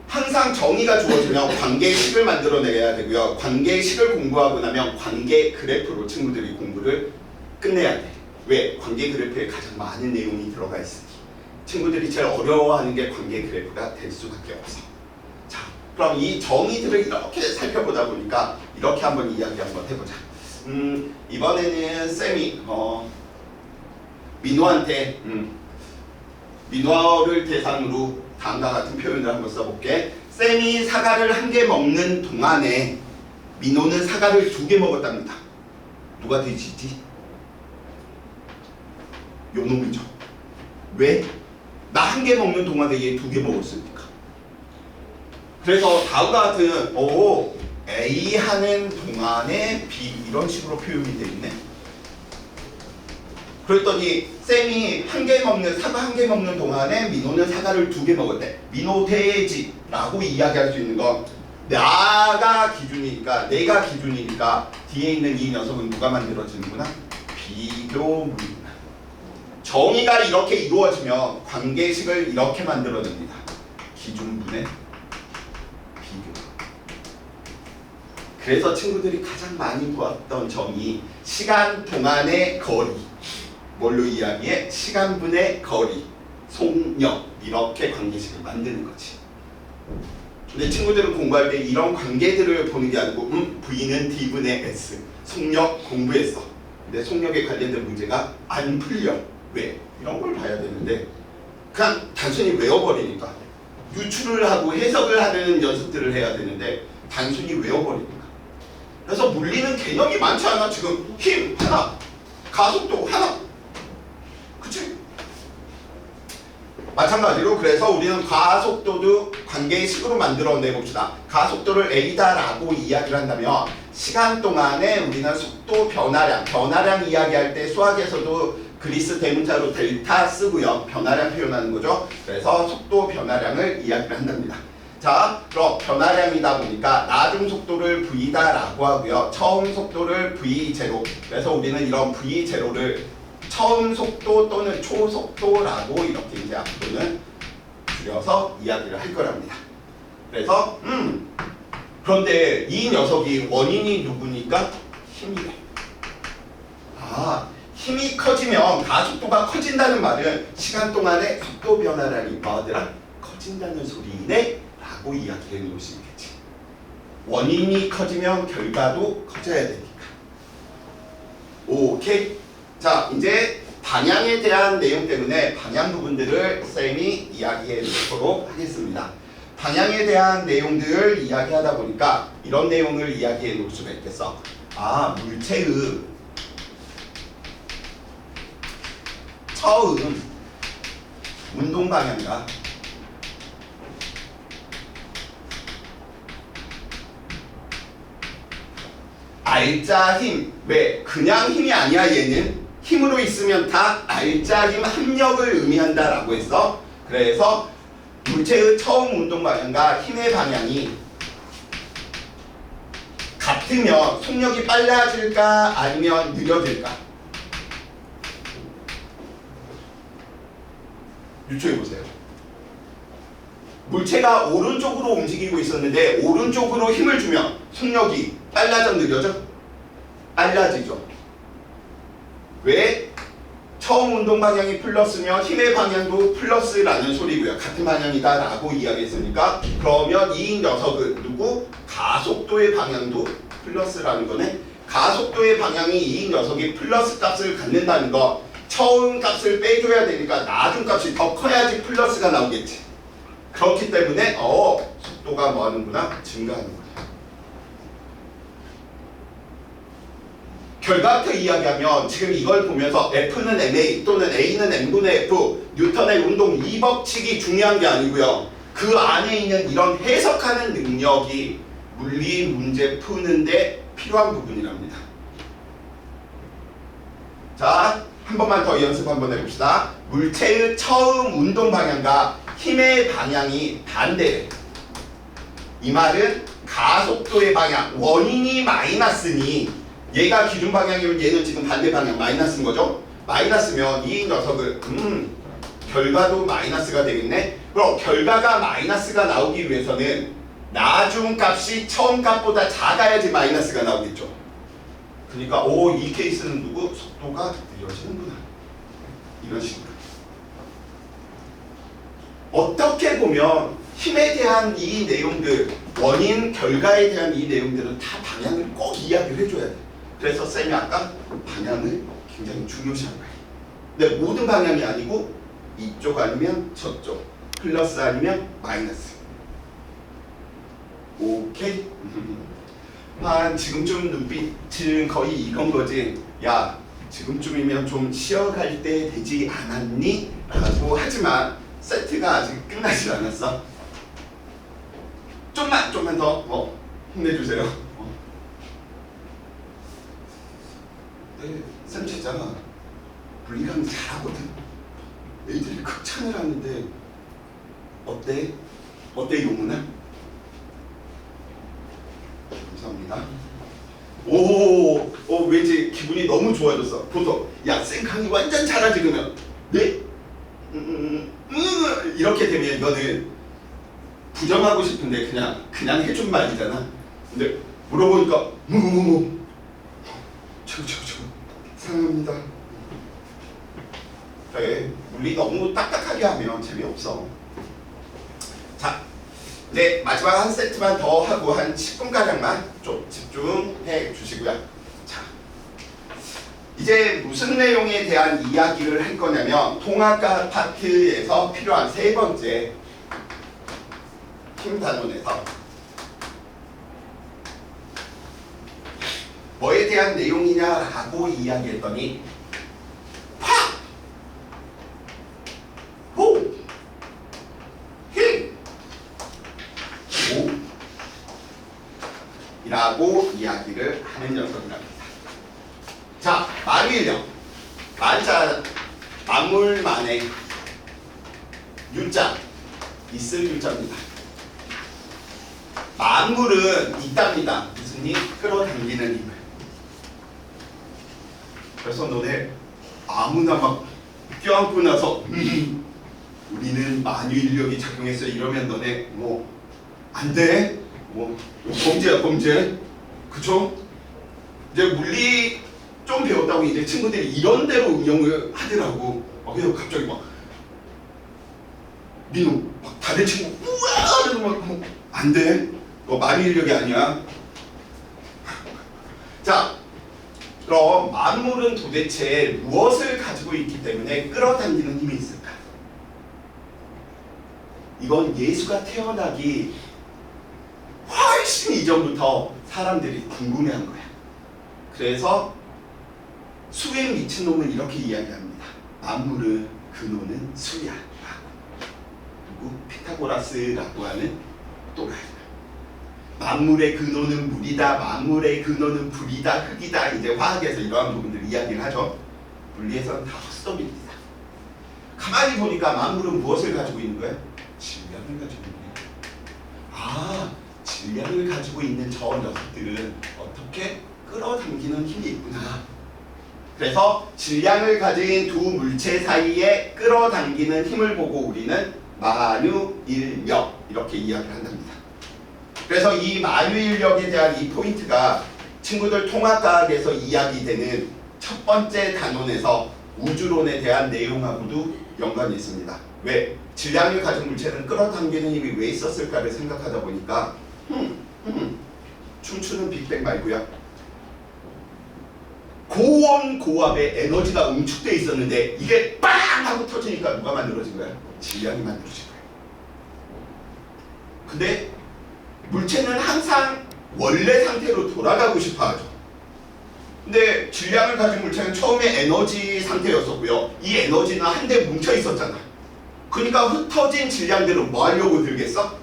항상 정의가 주어지면 관계식을 만들어내야 되고요. 관계식을 공부하고 나면 관계 그래프로 친구들이 공부를 끝내야 돼. 왜? 관계 그래프에 가장 많은 내용이 들어가 있으니 친구들이 제일 어려워하는 게 관계 그래프가 될 수밖에 없어. 자, 그럼 이 정의들을 이렇게 살펴보다 보니까 이렇게 한번 이야기 한번 해보자. 이번에는 쌤이 민호한테 민호를 대상으로 다음과 같은 표현을 한번 써볼게. 쌤이 사과를 1개 먹는 동안에 민호는 사과를 2개 먹었답니다. 누가 돼지지? 요놈이죠. 왜? 나 1개 먹는 동안에 얘 2개 먹었으니까. 그래서 다음과 같은 A 하는 동안에 B 이런 식으로 표현이 되어 있네. 그랬더니 쌤이 사과 1개 먹는 동안에 민호는 사과를 2개 먹었대. 민호 돼지라고 이야기할 수 있는 건 나가 기준이니까, 내가 기준이니까 뒤에 있는 이 녀석은 누가 만들어지는구나? 비교문이구나. 정의가 이렇게 이루어지면 관계식을 이렇게 만들어냅니다. 기준분의 비교. 그래서 친구들이 가장 많이 보았던 정의, 시간 동안의 거리. 뭘로 이야기해? 시간분의 거리, 속력 이렇게 관계식을 만드는 거지. 근데 친구들은 공부할 때 이런 관계들을 보는 게 아니고 V는 D분의 S, 속력 공부했어. 근데 속력에 관련된 문제가 안 풀려. 왜? 이런 걸 봐야 되는데 그냥 단순히 외워버리니까. 유추를 하고 해석을 하는 연습들을 해야 되는데 단순히 외워버리니까. 그래서 물리는 개념이 많지 않아. 지금 힘 하나, 가속도 하나. 그치? 마찬가지로 그래서 우리는 가속도도 관계식으로 만들어내 봅시다. 가속도를 A다라고 이야기를 한다면 시간 동안에 우리는 속도 변화량 이야기할 때 수학에서도 그리스 대문자로 델타 쓰고요. 변화량 표현하는 거죠. 그래서 속도 변화량을 이야기를 한답니다. 자, 그럼 변화량이다 보니까 나중 속도를 V다라고 하고요. 처음 속도를 V0. 그래서 우리는 이런 V0를 처음 속도 또는 초속도라고 이렇게 이제 앞으로는 줄여서 이야기를 할 거랍니다. 그래서 그런데 이 녀석이 원인이 누구니까? 힘이래. 힘이 커지면 가속도가 커진다는 말은 시간 동안의 속도 변화량이 뭐하더라? 커진다는 소리네? 라고 이야기해 놓을 수 있겠지. 원인이 커지면 결과도 커져야 되니까. 오케이? 자, 이제 방향에 대한 내용 때문에 방향 부분들을 쌤이 이야기해 놓도록 하겠습니다. 방향에 대한 내용들을 이야기하다 보니까 이런 내용을 이야기해 놓을 수가 있겠어. 물체의 처음 운동 방향과 알짜 힘. 왜? 그냥 힘이 아니야. 얘는 힘으로 있으면 다 알짜 힘 합력을 의미한다라고 했어. 그래서 물체의 처음 운동 방향과 힘의 방향이 같으면 속력이 빨라질까 아니면 느려질까? 유추해보세요. 물체가 오른쪽으로 움직이고 있었는데 오른쪽으로 힘을 주면 속력이 빨라져 느려져? 빨라지죠. 왜? 처음 운동 방향이 플러스면 힘의 방향도 플러스라는 소리고요. 같은 방향이다 라고 이야기했으니까 그러면 이 녀석은 누구? 가속도의 방향도 플러스라는 거네. 가속도의 방향이 이 녀석이 플러스 값을 갖는다는 거, 처음 값을 빼줘야 되니까 나중 값이 더 커야지 플러스가 나오겠지. 그렇기 때문에 속도가 뭐 하는구나? 증가하는구나. 결과부터 이야기하면 지금 이걸 보면서 F는 ma 또는 A는 n분의 F, 뉴턴의 운동 이 법칙이 중요한 게 아니고요. 그 안에 있는 이런 해석하는 능력이 물리 문제 푸는데 필요한 부분이랍니다. 자, 한 번만 더 연습 한번 해봅시다. 물체의 처음 운동 방향과 힘의 방향이 반대래. 이 말은 가속도의 방향, 원인이 마이너스니 얘가 기준 방향이면 얘는 지금 반대 방향 마이너스인 거죠? 마이너스면 이 녀석을 결과도 마이너스가 되겠네? 그럼 결과가 마이너스가 나오기 위해서는 나중 값이 처음 값보다 작아야지 마이너스가 나오겠죠. 그러니까 이 케이스는 누구? 속도가 느려지는구나. 이런 식으로. 어떻게 보면 힘에 대한 이 내용들, 원인, 결과에 대한 이 내용들은 다 방향을 꼭 이야기를 해줘야 돼. 그래서 쌤이 아까 방향을 굉장히 중요시한 거예요. 근데 모든 방향이 아니고 이쪽 아니면 저쪽, 플러스 아니면 마이너스. 오케이? 한 지금쯤 눈빛은 거의 이건 거지. 야, 지금쯤이면 좀 쉬어갈 때 되지 않았니? 라고 하지만 세트가 아직 끝나지 않았어. 좀만 더 힘내주세요. 네, 쌤 진짜 분리강 잘하거든. 애들이 극찬을 하는데 어때? 어때 용훈아? 감사합니다. 왠지 기분이 너무 좋아졌어. 보통 야, 쌤 강의 완전 잘하지 그러면 네? 이렇게 되면 이거는 부정하고 싶은데 그냥 해준 말이잖아. 근데 물어보니까 최고 사랑합니다. 그래, 물리 너무 딱딱하게 하면 재미없어. 자, 네, 마지막 한 세트만 더 하고 한 10분가량만 좀 집중해 주시고요. 자, 이제 무슨 내용에 대한 이야기를 할 거냐면 통합과 파트에서 필요한 세 번째 힘 단원에서 뭐에 대한 내용이냐라고 이야기했더니 팍! 호! 힘! 오! 이라고 이야기를 하는 녀석이랍니다. 자, 만유인력. 만자, 만물만의 유자, 있을 유자입니다. 만물은 있답니다. 무슨 힘? 끌어당기는 힘을. 그래서 너네 아무나 막 껴안고 나서 우리는 만유인력이 작용했어 이러면 너네 안 돼? 범죄야 범죄. 그쵸? 이제 물리 좀 배웠다고 이제 친구들이 이런 대로 응용을 하더라고. 그래서 갑자기 민호 막 다른 친구 우와 이러면서 안 돼. 너 만유인력이 아니야. 자, 그럼 만물은 도대체 무엇을 가지고 있기 때문에 끌어당기는 힘이 있을까? 이건 예수가 태어나기 훨씬 이전부터 사람들이 궁금해한 거야. 그래서 수에 미친 놈은 이렇게 이야기합니다. 만물의 근원은 수야 라고. 그리고 피타고라스라고 하는 또라이. 만물의 근원은 물이다. 만물의 근원은 불이다. 흙이다. 이제 화학에서 이러한 부분들 이야기를 하죠. 물리에서는 다 헛소리입니다. 가만히 보니까 만물은 무엇을 가지고 있는 거야? 질량을 가지고 있는 거야. 질량을 가지고 있는 저 녀석들은 어떻게 끌어당기는 힘이 있구나. 그래서 질량을 가진 두 물체 사이에 끌어당기는 힘을 보고 우리는 만유인력 이렇게 이야기를 한답니다. 그래서 이 만유인력에 대한 이 포인트가 친구들 통합과학에서 이야기되는 첫 번째 단원에서 우주론에 대한 내용하고도 연관이 있습니다. 왜? 질량을 가진 물체는 끌어당기는 힘이 왜 있었을까를 생각하다 보니까 춤추는 빅뱅 말고요. 고온 고압의 에너지가 응축돼 있었는데 이게 빵 하고 터지니까 누가 만들어진 거야? 질량이 만들어진 거야. 근데 물체는 항상 원래 상태로 돌아가고 싶어 하죠. 근데 질량을 가진 물체는 처음에 에너지 상태였었고요. 이 에너지는 한데 뭉쳐 있었잖아. 그러니까 흩어진 질량들은 뭐 하려고 들겠어?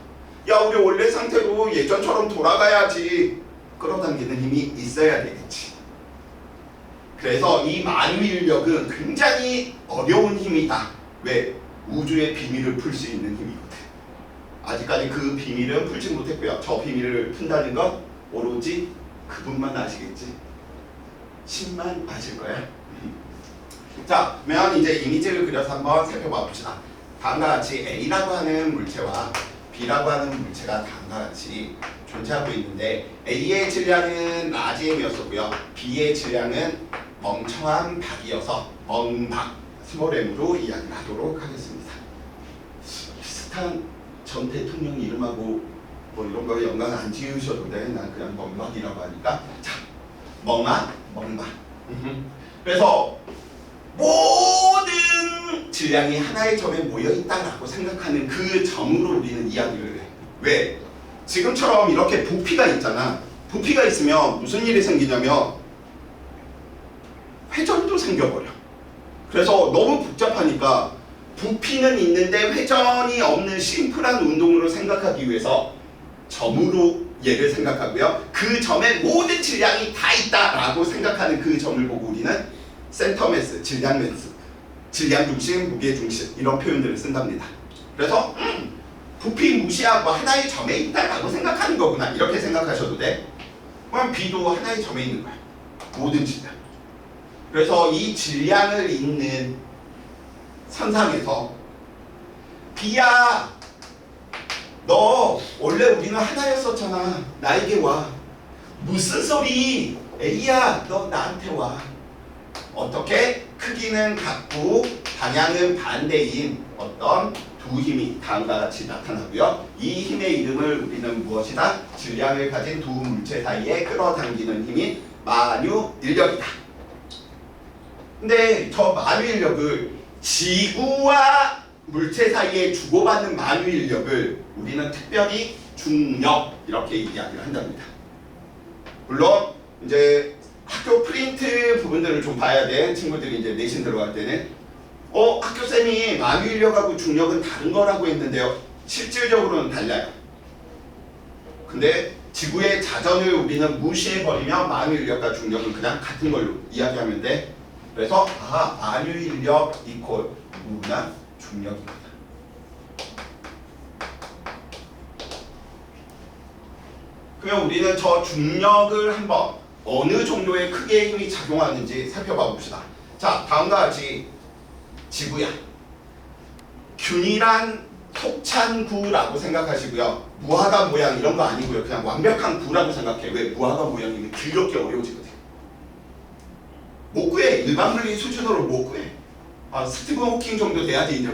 야, 우리 원래 상태로 예전처럼 돌아가야지. 끌어당기는 힘이 있어야 되겠지. 그래서 이 만유인력은 굉장히 어려운 힘이다. 왜? 우주의 비밀을 풀 수 있는 힘이거든. 아직까지 그 비밀은 풀지 못했고요. 저 비밀을 푼다는 건 오로지 그분만 아시겠지. 신만 아실 거야. 자, 그러면 이제 이미지를 그려서 한번 살펴봐 봅시다. 다음과 같이 A라고 하는 물체와 B라고 하는 물체가 다음과 같이 존재하고 있는데 A의 질량은 라지 M이었었고요. B의 질량은 멍청한 박이어서 멍박 스몰 m으로 이야기를 하도록 하겠습니다. 비슷한 전 대통령 이름하고 뭐 이런 거 연관 안 지으셔도 돼. 난 그냥 멍박이라고 하니까. 자, 멍아, 멍박. 그래서 모든 질량이 하나의 점에 모여있다라고 생각하는 그 점으로 우리는 이야기를 해. 왜? 지금처럼 이렇게 부피가 있잖아. 부피가 있으면 무슨 일이 생기냐면 회전도 생겨버려. 그래서 너무 복잡하니까 부피는 있는데 회전이 없는 심플한 운동으로 생각하기 위해서 점으로 얘를 생각하고요. 그 점에 모든 질량이 다 있다라고 생각하는 그 점을 보고 우리는 센터 매스, 질량 매스, 질량 중심, 무게 중심 이런 표현들을 쓴답니다. 그래서 부피 무시하고 하나의 점에 있다라고 생각하는 거구나 이렇게 생각하셔도 돼. 그럼 B도 하나의 점에 있는 거야. 모든 질량. 그래서 이 질량을 잇는 선상에서 B야, 너 원래 우리는 하나였었잖아. 나에게 와. 무슨 소리? A야, 너 나한테 와. 어떻게? 크기는 같고 방향은 반대인 어떤 두 힘이 다음과 같이 나타나고요. 이 힘의 이름을 우리는 무엇이다? 질량을 가진 두 물체 사이에 끌어당기는 힘인 만유인력이다. 근데 저 만유인력을 지구와 물체 사이에 주고받는 만유인력을 우리는 특별히 중력 이렇게 이야기를 한답니다. 물론 이제 학교 프린트 부분들을 좀 봐야 돼. 친구들이 이제 내신 들어갈 때는 학교쌤이 만유인력하고 중력은 다른 거라고 했는데요. 실질적으로는 달라요. 근데 지구의 자전을 우리는 무시해버리면 만유인력과 중력은 그냥 같은 걸로 이야기하면 돼. 그래서 만유인력 이퀄 누구나 중력이다. 그러면 우리는 저 중력을 한번 어느 정도의 크기의 힘이 작용하는지 살펴봐 봅시다. 자, 다음과 같이 지구야. 균일한 속찬구라고 생각하시고요. 무화과 모양 이런 거 아니고요. 그냥 완벽한 구라고 생각해. 왜? 무화과 모양이면 길게 어려워지거든. 못 구해. 일반 물리 수준으로 못 구해. 스티븐 호킹 정도 돼야지 이제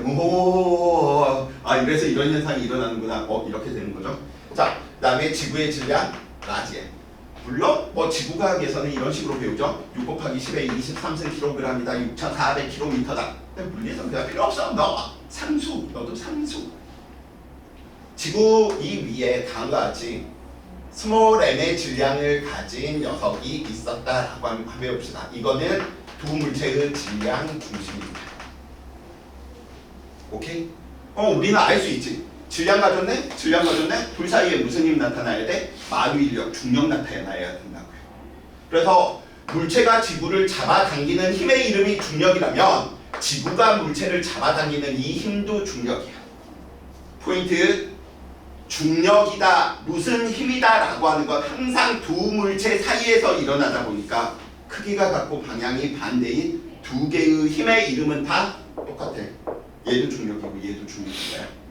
이래서 이런 현상이 일어나는구나. 이렇게 되는 거죠. 자, 그 다음에 지구의 질량 라지 M. 물론 지구과학에서는 이런 식으로 배우죠. 6 곱하기 10의 23kg이다. 6,400km다. 근데 물리에서는 그냥 필요 없어. 너 상수. 너도 상수. 지구 이 위에 다음과 같이 스몰 m의 질량을 가진 녀석이 있었다라고 한번 배웁시다. 이거는 두 물체의 질량 중심입니다. 오케이? 우리는 알 수 있지. 질량 가졌네? 질량 가졌네? 둘 사이에 무슨 힘 나타나야 돼? 만유인력, 중력 나타나야 된다고요. 그래서 물체가 지구를 잡아당기는 힘의 이름이 중력이라면 지구가 물체를 잡아당기는 이 힘도 중력이야. 포인트, 중력이다, 무슨 힘이다 라고 하는 건 항상 두 물체 사이에서 일어나다 보니까 크기가 같고 방향이 반대인 두 개의 힘의 이름은 다 똑같아. 얘도 중력이고 얘도 중력이야.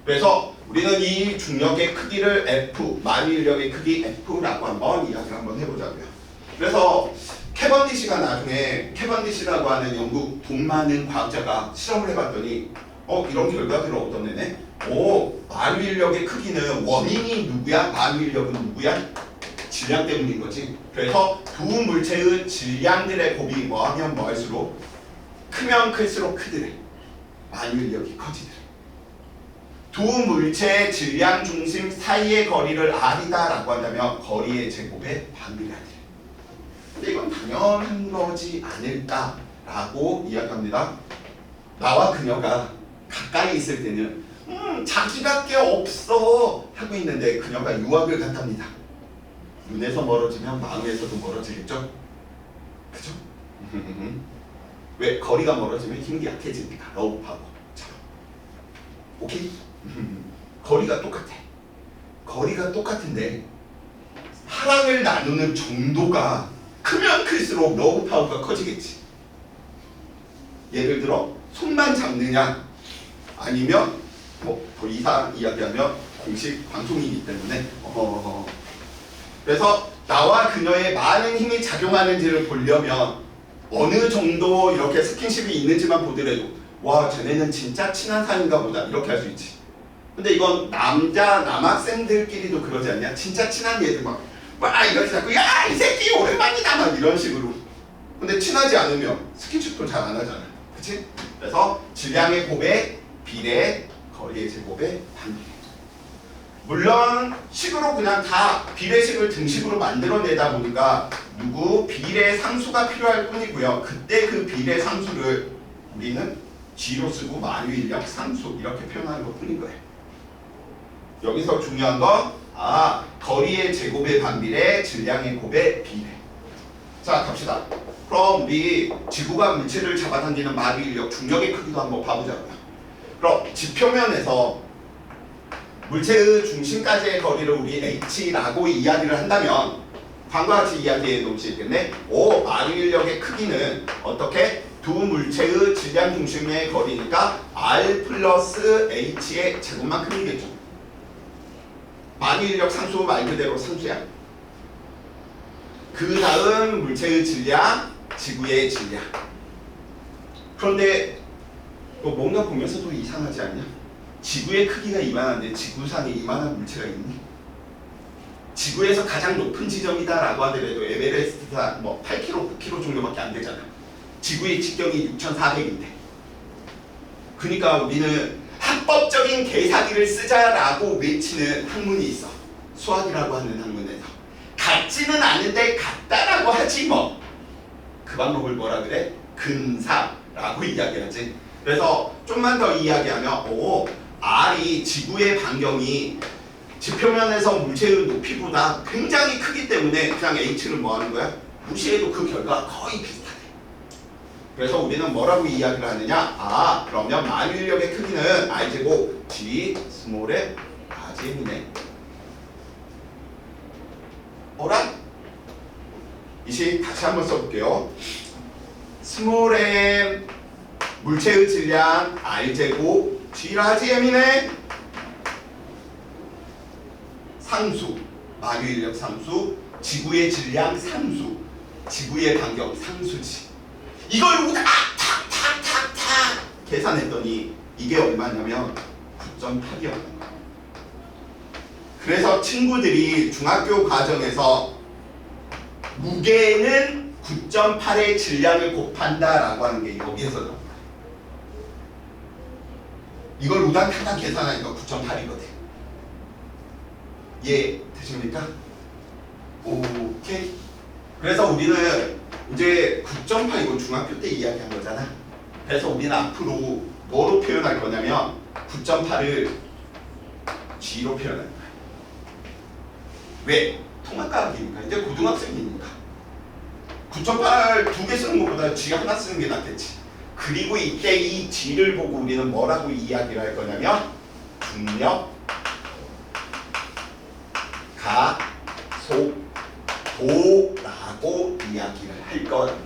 그래서 우리는 이 중력의 크기를 F, 만유인력의 크기 F라고 한번 이야기를 한번 해보자고요. 그래서 캐번디시가 나중에 캐번디시라고 하는 영국 돈 많은 과학자가 실험을 해봤더니 이런 결과들을 얻어내네. 만유인력의 크기는 원인이 누구야? 만유인력은 누구야? 질량 때문인 거지. 그래서 두 물체의 질량들의 곱이 뭐하면 뭐할수록 크면 클수록 크더래. 만유인력이 커지더래. 두 물체의 질량 중심 사이의 거리를 r이다라고 한다면 거리의 제곱의 반비례하더래. 근데 이건 당연한 거지 않을까라고 이야기합니다. 나와 그녀가 가까이 있을 때는 자기밖에 없어 하고 있는데 그녀가 유학을 갔답니다. 눈에서 멀어지면 마음에서도 멀어지겠죠? 그죠? 왜? 거리가 멀어지면 힘이 약해지니까. 러브하고 자, 오케이? 거리가 똑같아. 거리가 똑같은데 사랑을 나누는 정도가 크면 클수록 러브 파워가 커지겠지. 예를 들어 손만 잡느냐 아니면 뭐 더 이상 이야기하면 공식 방송이기 때문에 그래서 나와 그녀의 많은 힘이 작용하는지를 보려면 어느 정도 이렇게 스킨십이 있는지만 보더라도 와 쟤네는 진짜 친한 사이인가 보다 이렇게 할 수 있지. 근데 이건 남학생들끼리도 그러지 않냐? 진짜 친한 얘들 막 이렇게 자꾸 야 이 새끼 오랜만이다 막 이런 식으로. 근데 친하지 않으면 스킨십도 잘 안 하잖아. 그치? 그래서 질량의 곱의 비례, 거리의 제곱의 반비례. 물론 식으로 그냥 다 비례식을 등식으로 만들어내다 보니까 비례 상수가 필요할 뿐이고요. 그때 그 비례 상수를 우리는 G로 쓰고 만유인력 상수 이렇게 표현하는 것 뿐인 거예요. 여기서 중요한 건 거리의 제곱의 반비례, 질량의 곱의 비례. 자 갑시다. 그럼 우리 지구가 물체를 잡아당기는 만유인력 중력의 크기도 한번 봐보자고요. 그럼 지표면에서 물체의 중심까지의 거리를 우리 h라고 이야기를 한다면 다음과 같이 이야기해 놓을 수 있겠네. 만유인력의 크기는 어떻게? 두 물체의 질량 중심의 거리니까 r 플러스 h의 제곱만큼이겠죠. 만유인력 상수 말 그대로 상수야. 그 다음 물체의 질량, 지구의 질량. 그런데 너 뭔가 보면서도 이상하지 않냐? 지구의 크기가 이만한데 지구상에 이만한 물체가 있니? 지구에서 가장 높은 지점이다라고 하더라도 에베레스트가 뭐 8km, 9km 정도밖에 안 되잖아. 지구의 직경이 6,400인데. 그러니까 우리는 합법적인 계산기를 쓰자라고 외치는 학문이 있어. 수학이라고 하는 학문에서. 같지는 않은데 같다라고 하지 뭐. 그 방법을 뭐라 그래? 근사라고 이야기하지. 그래서 좀만 더 이야기하면 R이 지구의 반경이 지표면에서 물체의 높이보다 굉장히 크기 때문에 그냥 H를 뭐 하는 거야? 무시해도 그 결과가 거의 비슷하대. 그래서 우리는 뭐라고 이야기를 하느냐? 그러면 만유인력의 크기는 R제곱 G 스몰의 R제곱이네. 어라? 이시 다시 한번 써볼게요. 스몰 m 물체의 질량 R제곱 G라지m이네. 상수, 만유인력 상수, 지구의 질량 상수, 지구의 반경 상수지. 이걸 여기다 탁탁탁탁 계산했더니 이게 얼마냐면 9.8이었던 거야. 그래서 친구들이 중학교 과정에서 무게는 9.8의 질량을 곱한다라고 하는 게 여기에서 나온 거야. 이걸 우당탕탕 계산하니까 9.8이거든. 예, 되십니까? 오케이. 그래서 우리는 이제 9.8 이거 중학교 때 이야기한 거잖아. 그래서 우리는 앞으로 뭐로 표현할 거냐면 9.8을 G로 표현할 거야. 왜? 통합과학이니까. 이제 고등학생이니까. 9.8 두 개 쓰는 것보다 G 하나 쓰는 게 낫겠지. 그리고 이때 이 G를 보고 우리는 뭐라고 이야기를 할 거냐면 중력, 가속, 도라고 이야기를 할 겁니다.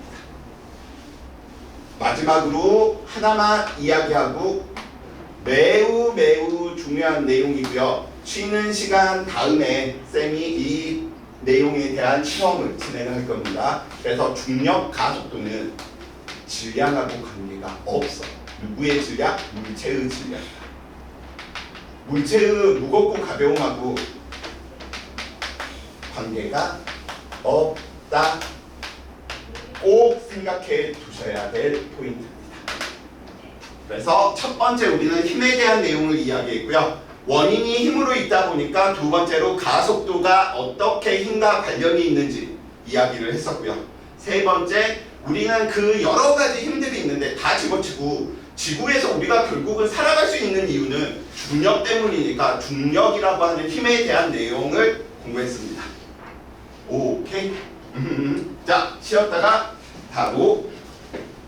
마지막으로 하나만 이야기하고 매우 중요한 내용이고요. 쉬는 시간 다음에 쌤이 이 내용에 대한 실험을 진행할 겁니다. 그래서 중력, 가속도는 질량하고 관계가 없어. 누구의 질량? 물체의 질량. 물체의 무겁고 가벼움하고 관계가 없다. 꼭 생각해 두셔야 될 포인트입니다. 그래서 첫 번째 우리는 힘에 대한 내용을 이야기했고요. 원인이 힘으로 있다 보니까 두 번째로 가속도가 어떻게 힘과 관련이 있는지 이야기를 했었고요. 세 번째, 우리는 그 여러 가지 힘들이 있는데 다 집어치고 지구에서 우리가 결국은 살아갈 수 있는 이유는 중력 때문이니까 중력이라고 하는 힘에 대한 내용을 공부했습니다. 오케이? 자, 쉬었다가 바로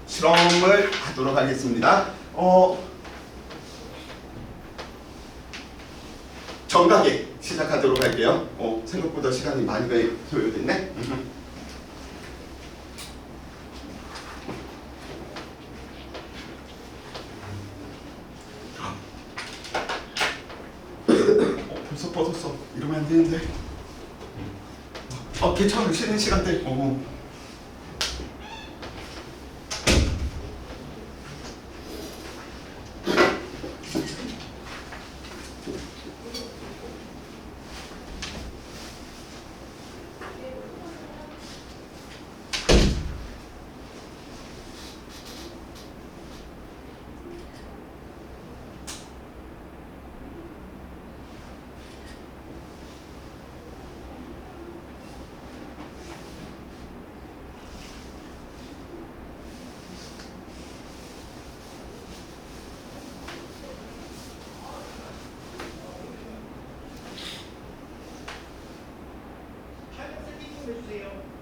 실험을 하도록 하겠습니다. 정각에 시작하도록 할게요. 생각보다 시간이 많이 소요됐네. 벌써 뻗었어. 이러면 안 되는데. 괜찮아. 쉬는 시간대. 해주세요.